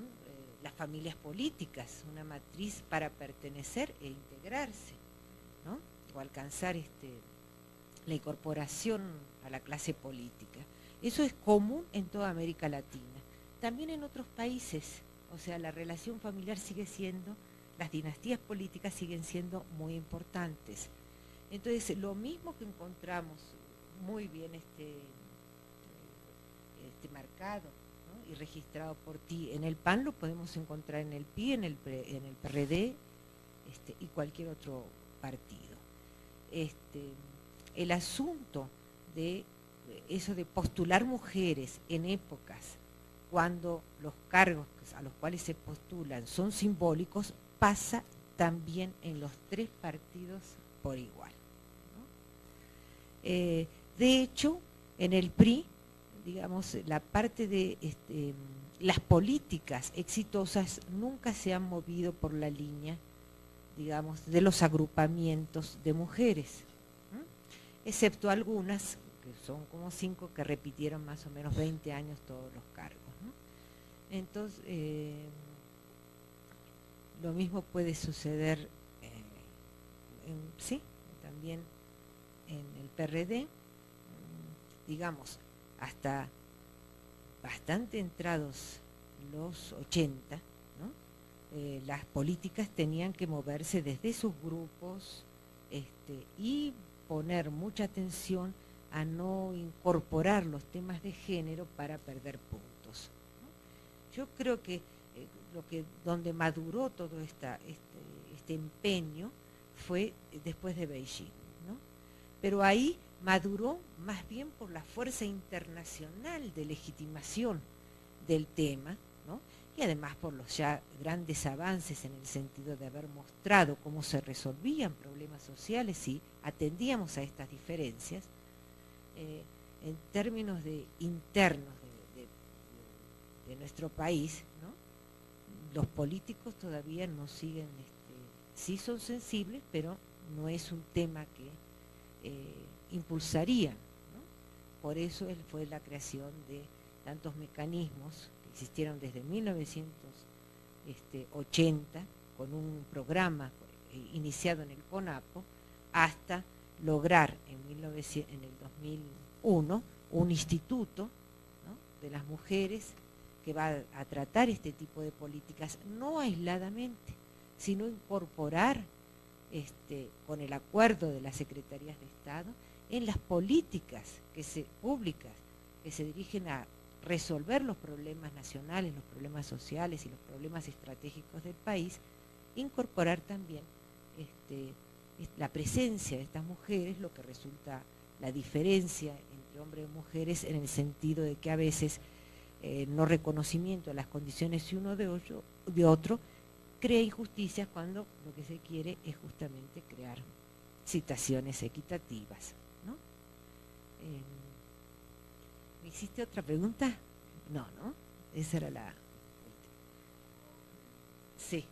las familias políticas, una matriz para pertenecer e integrarse, ¿no? O alcanzar la incorporación a la clase política. Eso es común en toda América Latina, también en otros países. O sea, la relación familiar sigue siendo, las dinastías políticas siguen siendo muy importantes. Entonces, lo mismo que encontramos muy bien marcado, ¿no? Y registrado por ti en el PAN, lo podemos encontrar en el PRI, en el PRD y cualquier otro partido. El asunto de eso de postular mujeres en épocas cuando los cargos a los cuales se postulan son simbólicos, pasa también en los tres partidos por igual, ¿no? De hecho, en el PRI, digamos, la parte de las políticas exitosas nunca se han movido por la línea, digamos, de los agrupamientos de mujeres, ¿no? Excepto algunas, que son como 5, que repitieron más o menos 20 años todos los cargos, ¿no? Entonces, lo mismo puede suceder, sí, también en el PRD, digamos, hasta bastante entrados los 80, ¿no? Las políticas tenían que moverse desde sus grupos y poner mucha atención a no incorporar los temas de género para perder puntos, ¿no? Yo creo que donde maduró todo este empeño fue después de Beijing, ¿no? Pero ahí maduró más bien por la fuerza internacional de legitimación del tema, ¿no? Y además por los ya grandes avances en el sentido de haber mostrado cómo se resolvían problemas sociales y atendíamos a estas diferencias. En términos internos de nuestro país, ¿no? Los políticos todavía no siguen, sí son sensibles, pero no es un tema que impulsarían, ¿no? Por eso fue la creación de tantos mecanismos que existieron desde 1980, con un programa iniciado en el CONAPO, hasta lograr en el 2001 un instituto, ¿no? de las mujeres que va a tratar este tipo de políticas, no aisladamente, sino incorporar con el acuerdo de las secretarías de Estado en las políticas públicas que se dirigen a resolver los problemas nacionales, los problemas sociales y los problemas estratégicos del país, incorporar también la presencia de estas mujeres, lo que resulta la diferencia entre hombres y mujeres en el sentido de que a veces no reconocimiento de las condiciones de uno de otro crea injusticias cuando lo que se quiere es justamente crear situaciones equitativas, ¿no? ¿Me hiciste otra pregunta? No, ¿no? Esa era la última. Sí.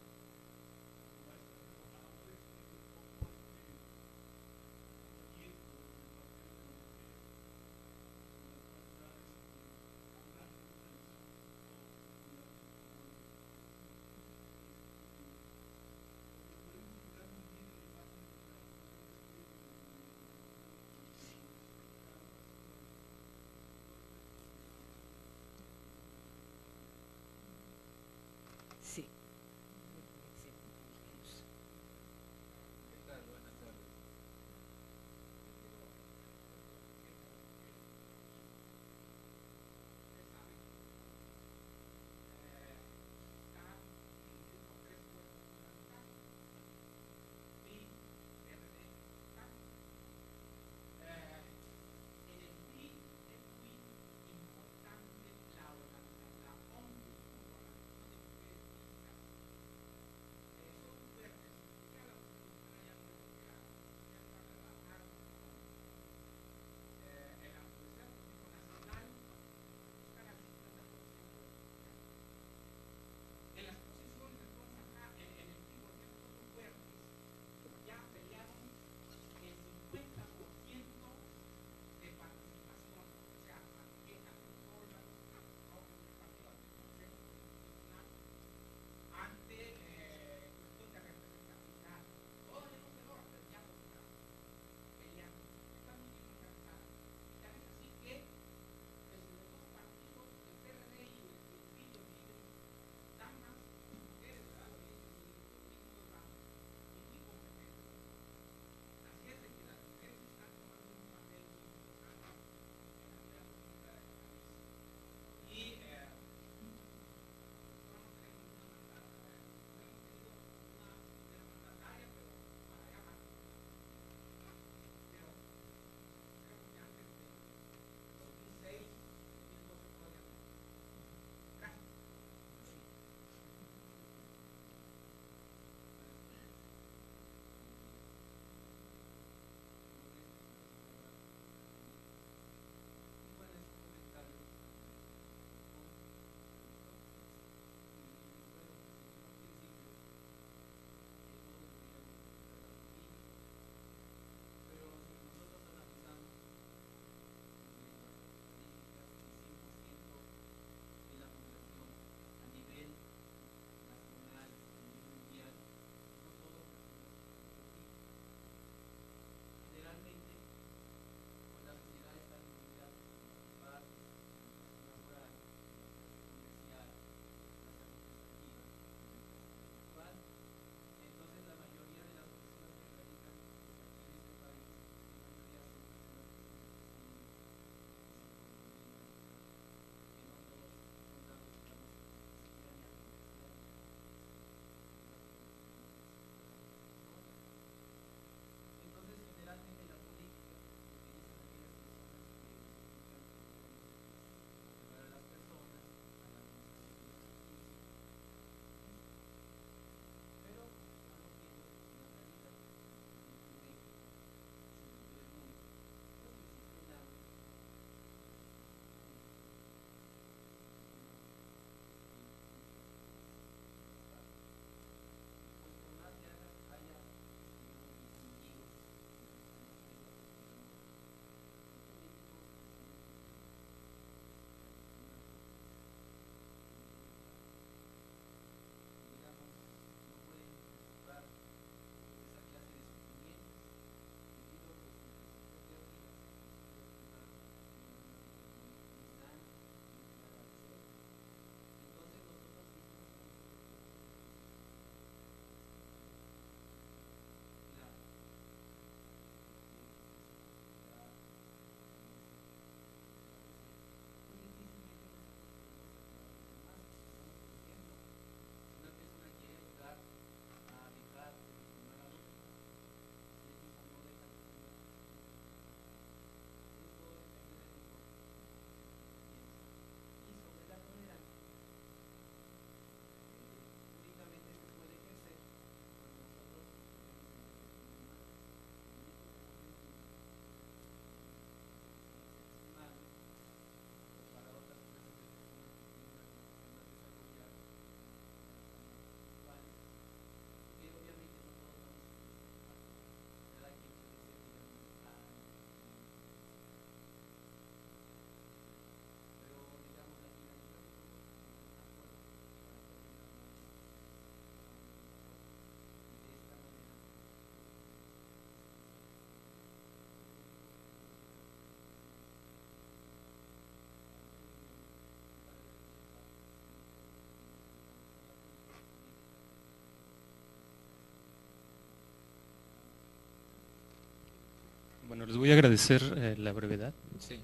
Bueno, les voy a agradecer la brevedad. Sí.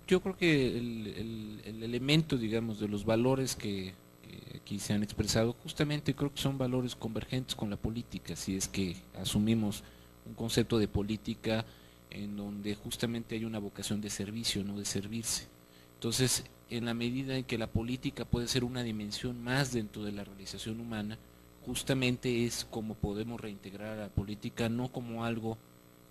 Yo creo que el elemento, digamos, de los valores que aquí se han expresado, justamente creo que son valores convergentes con la política, si es que asumimos un concepto de política en donde justamente hay una vocación de servicio, no de servirse. Entonces, en la medida en que la política puede ser una dimensión más dentro de la realización humana, justamente es como podemos reintegrar a la política, no como algo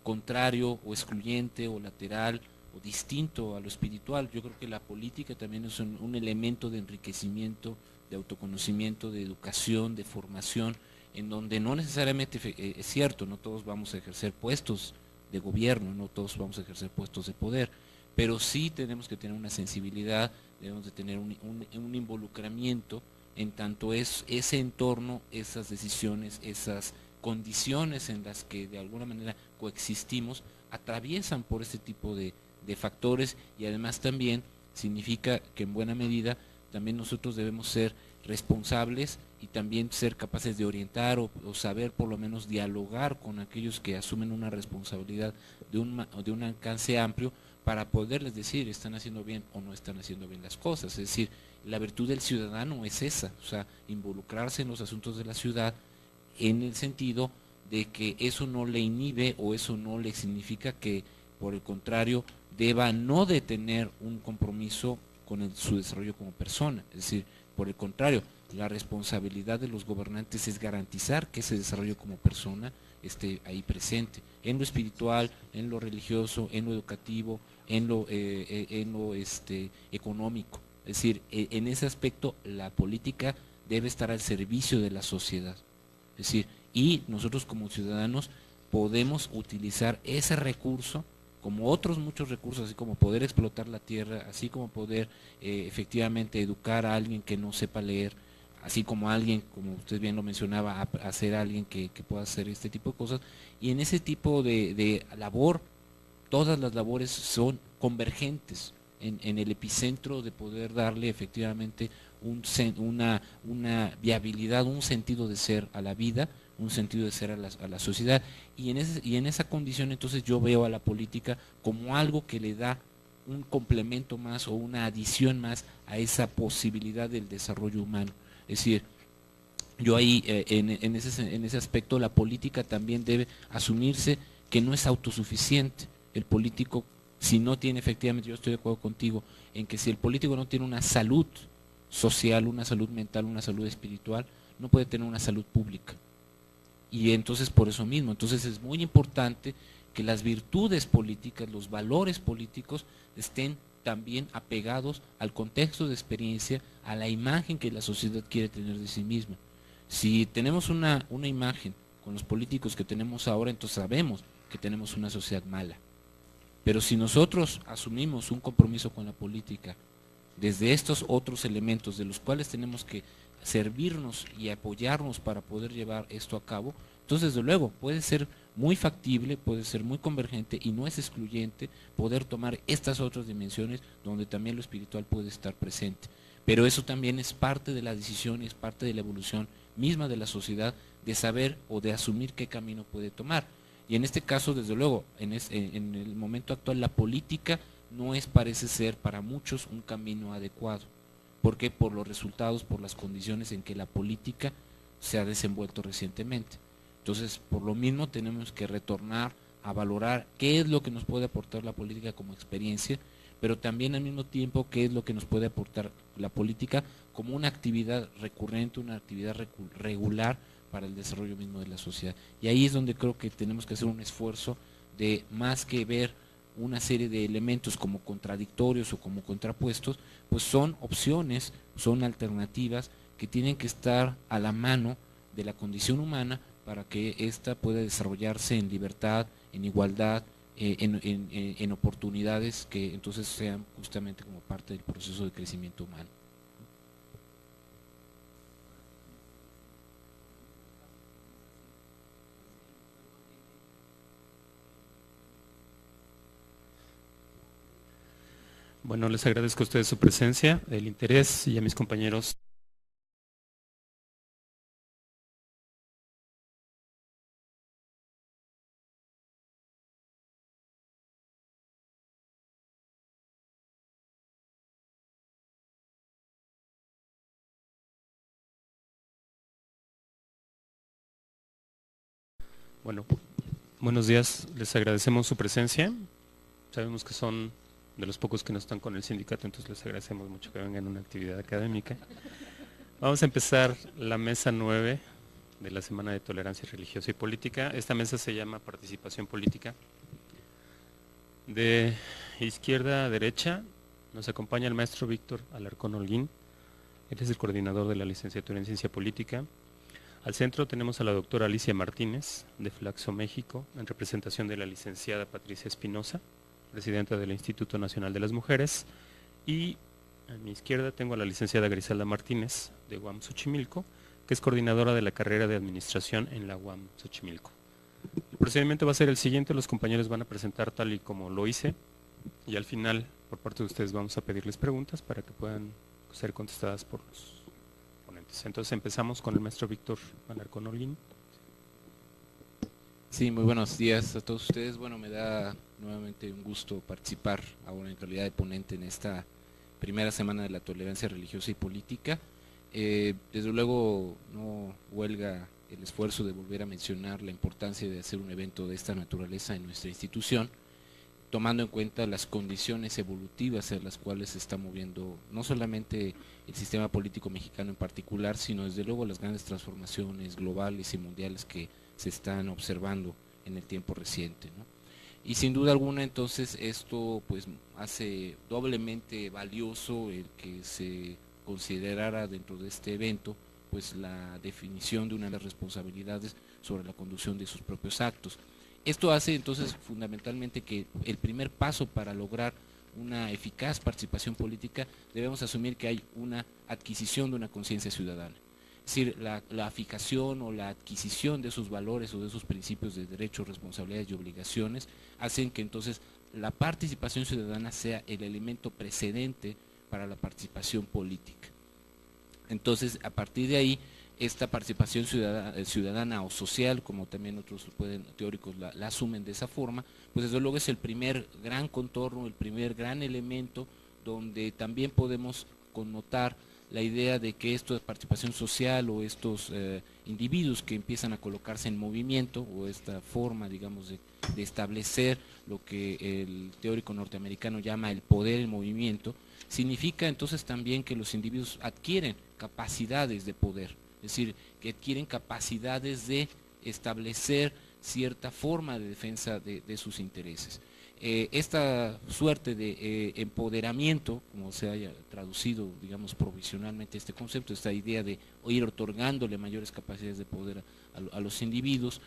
contrario o excluyente o lateral o distinto a lo espiritual. Yo creo que la política también es un elemento de enriquecimiento, de autoconocimiento, de educación, de formación, en donde no necesariamente es cierto, no todos vamos a ejercer puestos de gobierno, no todos vamos a ejercer puestos de poder, pero sí tenemos que tener una sensibilidad, debemos de tener un involucramiento en tanto es ese entorno, esas decisiones, esas condiciones en las que de alguna manera coexistimos, atraviesan por este tipo de factores, y además también significa que en buena medida también nosotros debemos ser responsables y también ser capaces de orientar o saber por lo menos dialogar con aquellos que asumen una responsabilidad de un alcance amplio, para poderles decir están haciendo bien o no están haciendo bien las cosas. Es decir, la virtud del ciudadano es esa, o sea, involucrarse en los asuntos de la ciudad, en el sentido de que eso no le inhibe o eso no le significa que, por el contrario, deba no de tener un compromiso con su desarrollo como persona. Es decir, por el contrario, la responsabilidad de los gobernantes es garantizar que ese desarrollo como persona esté ahí presente, en lo espiritual, en lo religioso, en lo educativo, en lo económico. Es decir, en ese aspecto la política debe estar al servicio de la sociedad. Es decir, y nosotros como ciudadanos podemos utilizar ese recurso como otros muchos recursos, así como poder explotar la tierra, así como poder efectivamente educar a alguien que no sepa leer, así como alguien, como usted bien lo mencionaba, hacer a alguien que pueda hacer este tipo de cosas. Y en ese tipo de labor, todas las labores son convergentes en el epicentro de poder darle efectivamente una viabilidad, un sentido de ser a la vida, un sentido de ser a la sociedad, y en esa condición entonces yo veo a la política como algo que le da un complemento más o una adición más a esa posibilidad del desarrollo humano. Es decir, yo ahí en ese aspecto la política también debe asumirse que no es autosuficiente. El político, si no tiene efectivamente, yo estoy de acuerdo contigo, en que si el político no tiene una salud social, una salud mental, una salud espiritual, no puede tener una salud pública. Y entonces por eso mismo, entonces es muy importante que las virtudes políticas, los valores políticos estén también apegados al contexto de experiencia, a la imagen que la sociedad quiere tener de sí misma. Si tenemos una imagen con los políticos que tenemos ahora, entonces sabemos que tenemos una sociedad mala. Pero si nosotros asumimos un compromiso con la política desde estos otros elementos de los cuales tenemos que servirnos y apoyarnos para poder llevar esto a cabo, entonces desde luego puede ser muy factible, puede ser muy convergente y no es excluyente poder tomar estas otras dimensiones donde también lo espiritual puede estar presente. Pero eso también es parte de la decisión y es parte de la evolución misma de la sociedad, de saber o de asumir qué camino puede tomar. Y en este caso, desde luego, en el momento actual, la política no es, parece ser, para muchos un camino adecuado. ¿Por qué? Por los resultados, por las condiciones en que la política se ha desenvuelto recientemente. Entonces, por lo mismo, tenemos que retornar a valorar qué es lo que nos puede aportar la política como experiencia, pero también al mismo tiempo qué es lo que nos puede aportar la política como una actividad recurrente, una actividad regular para el desarrollo mismo de la sociedad. Y ahí es donde creo que tenemos que hacer un esfuerzo de, más que ver una serie de elementos como contradictorios o como contrapuestos, pues son opciones, son alternativas que tienen que estar a la mano de la condición humana para que ésta pueda desarrollarse en libertad, en igualdad, en oportunidades que entonces sean justamente como parte del proceso de crecimiento humano. Bueno, les agradezco a ustedes su presencia, el interés, y a mis compañeros Bueno, buenos días, les agradecemos su presencia. Sabemos que son de los pocos que no están con el sindicato, entonces les agradecemos mucho que vengan a una actividad académica. Vamos a empezar la mesa 9 de la Semana de Tolerancia Religiosa y Política. Esta mesa se llama Participación Política. De izquierda a derecha nos acompaña el maestro Víctor Alarcón Holguín. Él es el coordinador de la licenciatura en Ciencia Política. Al centro tenemos a la doctora Alicia Martínez, de Flaxo, México, en representación de la licenciada Patricia Espinosa, presidenta del Instituto Nacional de las Mujeres. Y a mi izquierda tengo a la licenciada Griselda Martínez, de UAM Xochimilco, que es coordinadora de la carrera de Administración en la UAM Xochimilco. El procedimiento va a ser el siguiente: los compañeros van a presentar tal y como lo hice, y al final, por parte de ustedes, vamos a pedirles preguntas para que puedan ser contestadas por los ponentes. Entonces empezamos con el maestro Víctor Alarcón Holguín. Sí, muy buenos días a todos ustedes. Bueno, me da nuevamente un gusto participar ahora en calidad de ponente en esta primera semana de la tolerancia religiosa y política. Desde luego no huelga el esfuerzo de volver a mencionar la importancia de hacer un evento de esta naturaleza en nuestra institución, tomando en cuenta las condiciones evolutivas en las cuales se está moviendo no solamente el sistema político mexicano en particular, sino desde luego las grandes transformaciones globales y mundiales que se están observando en el tiempo reciente, ¿no? Y sin duda alguna entonces esto pues hace doblemente valioso el que se considerara dentro de este evento pues la definición de una de las responsabilidades sobre la conducción de sus propios actos. Esto hace entonces fundamentalmente que el primer paso para lograr una eficaz participación política debemos asumir que hay una adquisición de una conciencia ciudadana. Es decir, la fijación o la adquisición de esos valores o de esos principios de derechos, responsabilidades y obligaciones hacen que entonces la participación ciudadana sea el elemento precedente para la participación política. Entonces, a partir de ahí, esta participación ciudadana o social, como también otros teóricos la asumen de esa forma, pues desde luego es el primer gran contorno, el primer gran elemento donde también podemos connotar la idea de que esto de participación social o estos individuos que empiezan a colocarse en movimiento, o esta forma, digamos, de establecer lo que el teórico norteamericano llama el poder en movimiento, significa entonces también que los individuos adquieren capacidades de poder, es decir, que adquieren capacidades de establecer cierta forma de defensa de sus intereses. Esta suerte de empoderamiento, como se haya traducido, digamos, provisionalmente este concepto, esta idea de ir otorgándole mayores capacidades de poder a los individuos,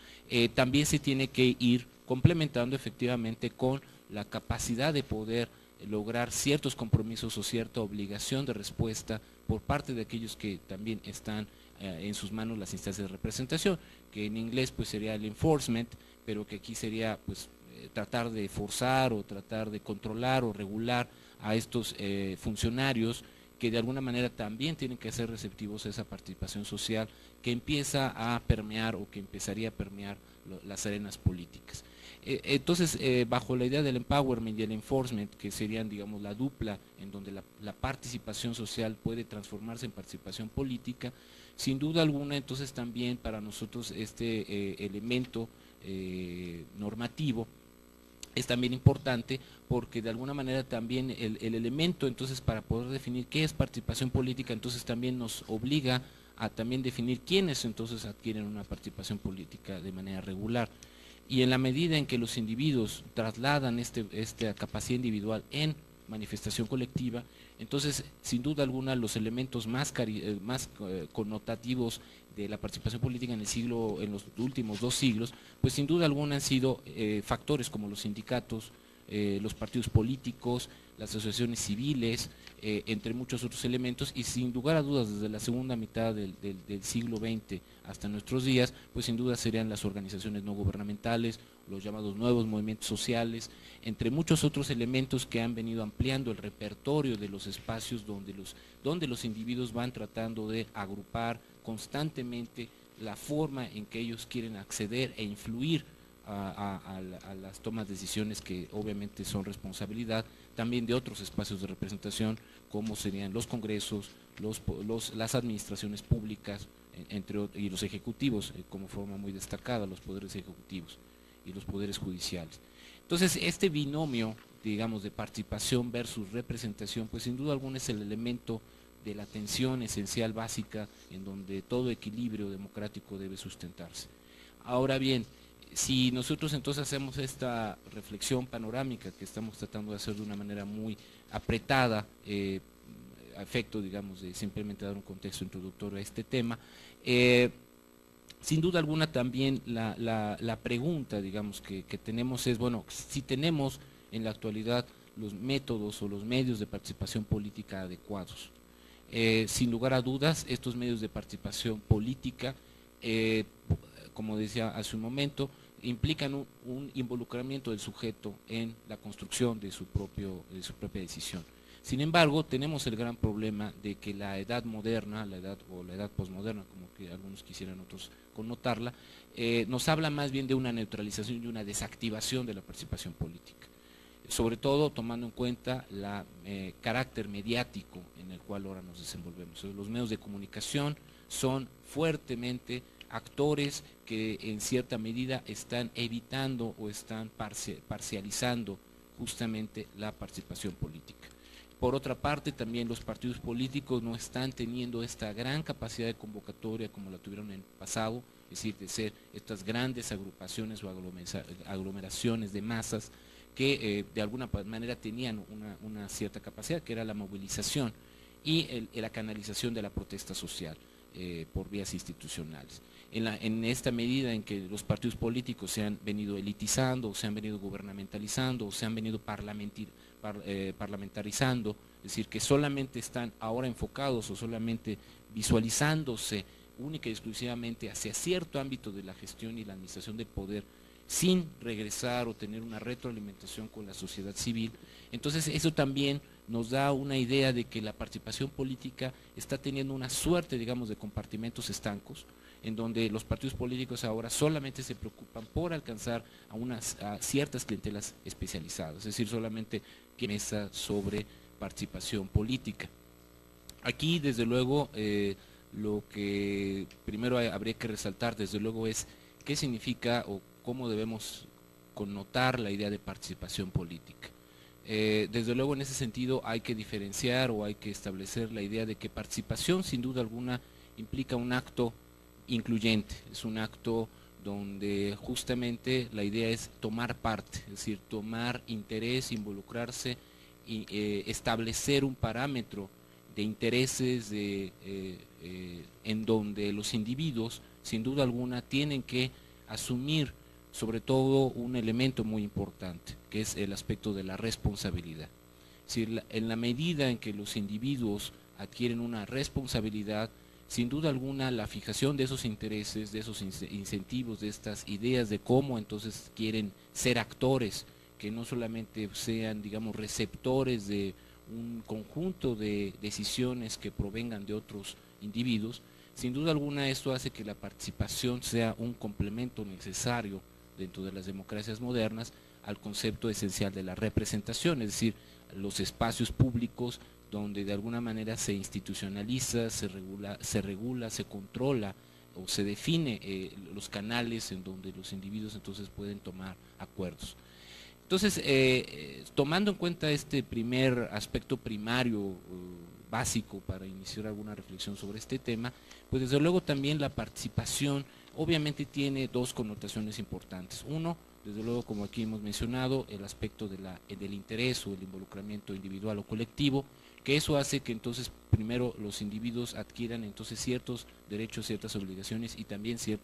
también se tiene que ir complementando efectivamente con la capacidad de poder lograr ciertos compromisos o cierta obligación de respuesta por parte de aquellos que también están en sus manos las instancias de representación, que en inglés pues sería el enforcement, pero que aquí sería pues tratar de forzar o tratar de controlar o regular a estos funcionarios que de alguna manera también tienen que ser receptivos a esa participación social que empieza a permear o que empezaría a permear las arenas políticas. Entonces, bajo la idea del empowerment y el enforcement, que serían, digamos, la dupla en donde la participación social puede transformarse en participación política, sin duda alguna, entonces también para nosotros este elemento normativo es también importante porque de alguna manera también el elemento entonces para poder definir qué es participación política entonces también nos obliga a también definir quiénes entonces adquieren una participación política de manera regular. Y en la medida en que los individuos trasladan esta capacidad individual en manifestación colectiva, entonces sin duda alguna los elementos más connotativos de la participación política en los últimos 2 siglos, pues sin duda alguna han sido factores como los sindicatos, los partidos políticos, las asociaciones civiles, entre muchos otros elementos, y sin lugar a dudas desde la segunda mitad del siglo XX hasta nuestros días, pues sin duda serían las organizaciones no gubernamentales, los llamados nuevos movimientos sociales, entre muchos otros elementos que han venido ampliando el repertorio de los espacios donde los individuos van tratando de agrupar constantemente la forma en que ellos quieren acceder e influir a las tomas de decisiones que obviamente son responsabilidad también de otros espacios de representación como serían los congresos, las administraciones públicas, y los ejecutivos, como forma muy destacada, los poderes ejecutivos y los poderes judiciales. Entonces, este binomio, digamos, de participación versus representación, pues sin duda alguna es el elemento de la tensión esencial básica en donde todo equilibrio democrático debe sustentarse. Ahora bien, si nosotros entonces hacemos esta reflexión panorámica que estamos tratando de hacer de una manera muy apretada, a efecto, digamos, de simplemente dar un contexto introductorio a este tema, sin duda alguna también la pregunta, digamos, que tenemos es, bueno, si tenemos en la actualidad los métodos o los medios de participación política adecuados. Sin lugar a dudas, estos medios de participación política, como decía hace un momento, implican un involucramiento del sujeto en la construcción de su propia decisión. Sin embargo, tenemos el gran problema de que la edad moderna, la edad posmoderna, como que algunos quisieran otros connotarla, nos habla más bien de una neutralización y una desactivación de la participación política, sobre todo tomando en cuenta el carácter mediático en el cual ahora nos desenvolvemos. Los medios de comunicación son fuertemente actores que en cierta medida están evitando o están parcializando justamente la participación política. Por otra parte, también los partidos políticos no están teniendo esta gran capacidad de convocatoria como la tuvieron en el pasado, es decir, de ser estas grandes agrupaciones o aglomeraciones de masas que de alguna manera tenían una cierta capacidad, que era la movilización y la canalización de la protesta social por vías institucionales. En esta medida en que los partidos políticos se han venido elitizando, o se han venido gubernamentalizando, o se han venido parlamentarizando, es decir, que solamente están ahora enfocados o solamente visualizándose única y exclusivamente hacia cierto ámbito de la gestión y la administración del poder, sin regresar o tener una retroalimentación con la sociedad civil. Entonces eso también nos da una idea de que la participación política está teniendo una suerte, digamos, de compartimentos estancos, en donde los partidos políticos ahora solamente se preocupan por alcanzar a ciertas clientelas especializadas, es decir, solamente que mesa sobre participación política. Aquí, desde luego, lo que primero habría que resaltar, desde luego, es qué significa o cómo debemos connotar la idea de participación política. Desde luego, en ese sentido hay que diferenciar o hay que establecer la idea de que participación, sin duda alguna, implica un acto incluyente, es un acto donde justamente la idea es tomar parte, es decir, tomar interés, involucrarse y establecer un parámetro de intereses en donde los individuos, sin duda alguna, tienen que asumir sobre todo un elemento muy importante, que es el aspecto de la responsabilidad. Es decir, en la medida en que los individuos adquieren una responsabilidad, sin duda alguna la fijación de esos intereses, de esos incentivos, de estas ideas de cómo entonces quieren ser actores, que no solamente sean, digamos, receptores de un conjunto de decisiones que provengan de otros individuos, sin duda alguna esto hace que la participación sea un complemento necesario dentro de las democracias modernas al concepto esencial de la representación, es decir, los espacios públicos donde de alguna manera se institucionaliza, se regula, se controla o se define los canales en donde los individuos entonces pueden tomar acuerdos. Entonces, tomando en cuenta este primer aspecto primario, básico para iniciar alguna reflexión sobre este tema, pues desde luego también la participación obviamente tiene dos connotaciones importantes. Uno, desde luego, como aquí hemos mencionado, el aspecto del interés o el involucramiento individual o colectivo, que eso hace que entonces primero los individuos adquieran entonces ciertos derechos, ciertas obligaciones y también ciertas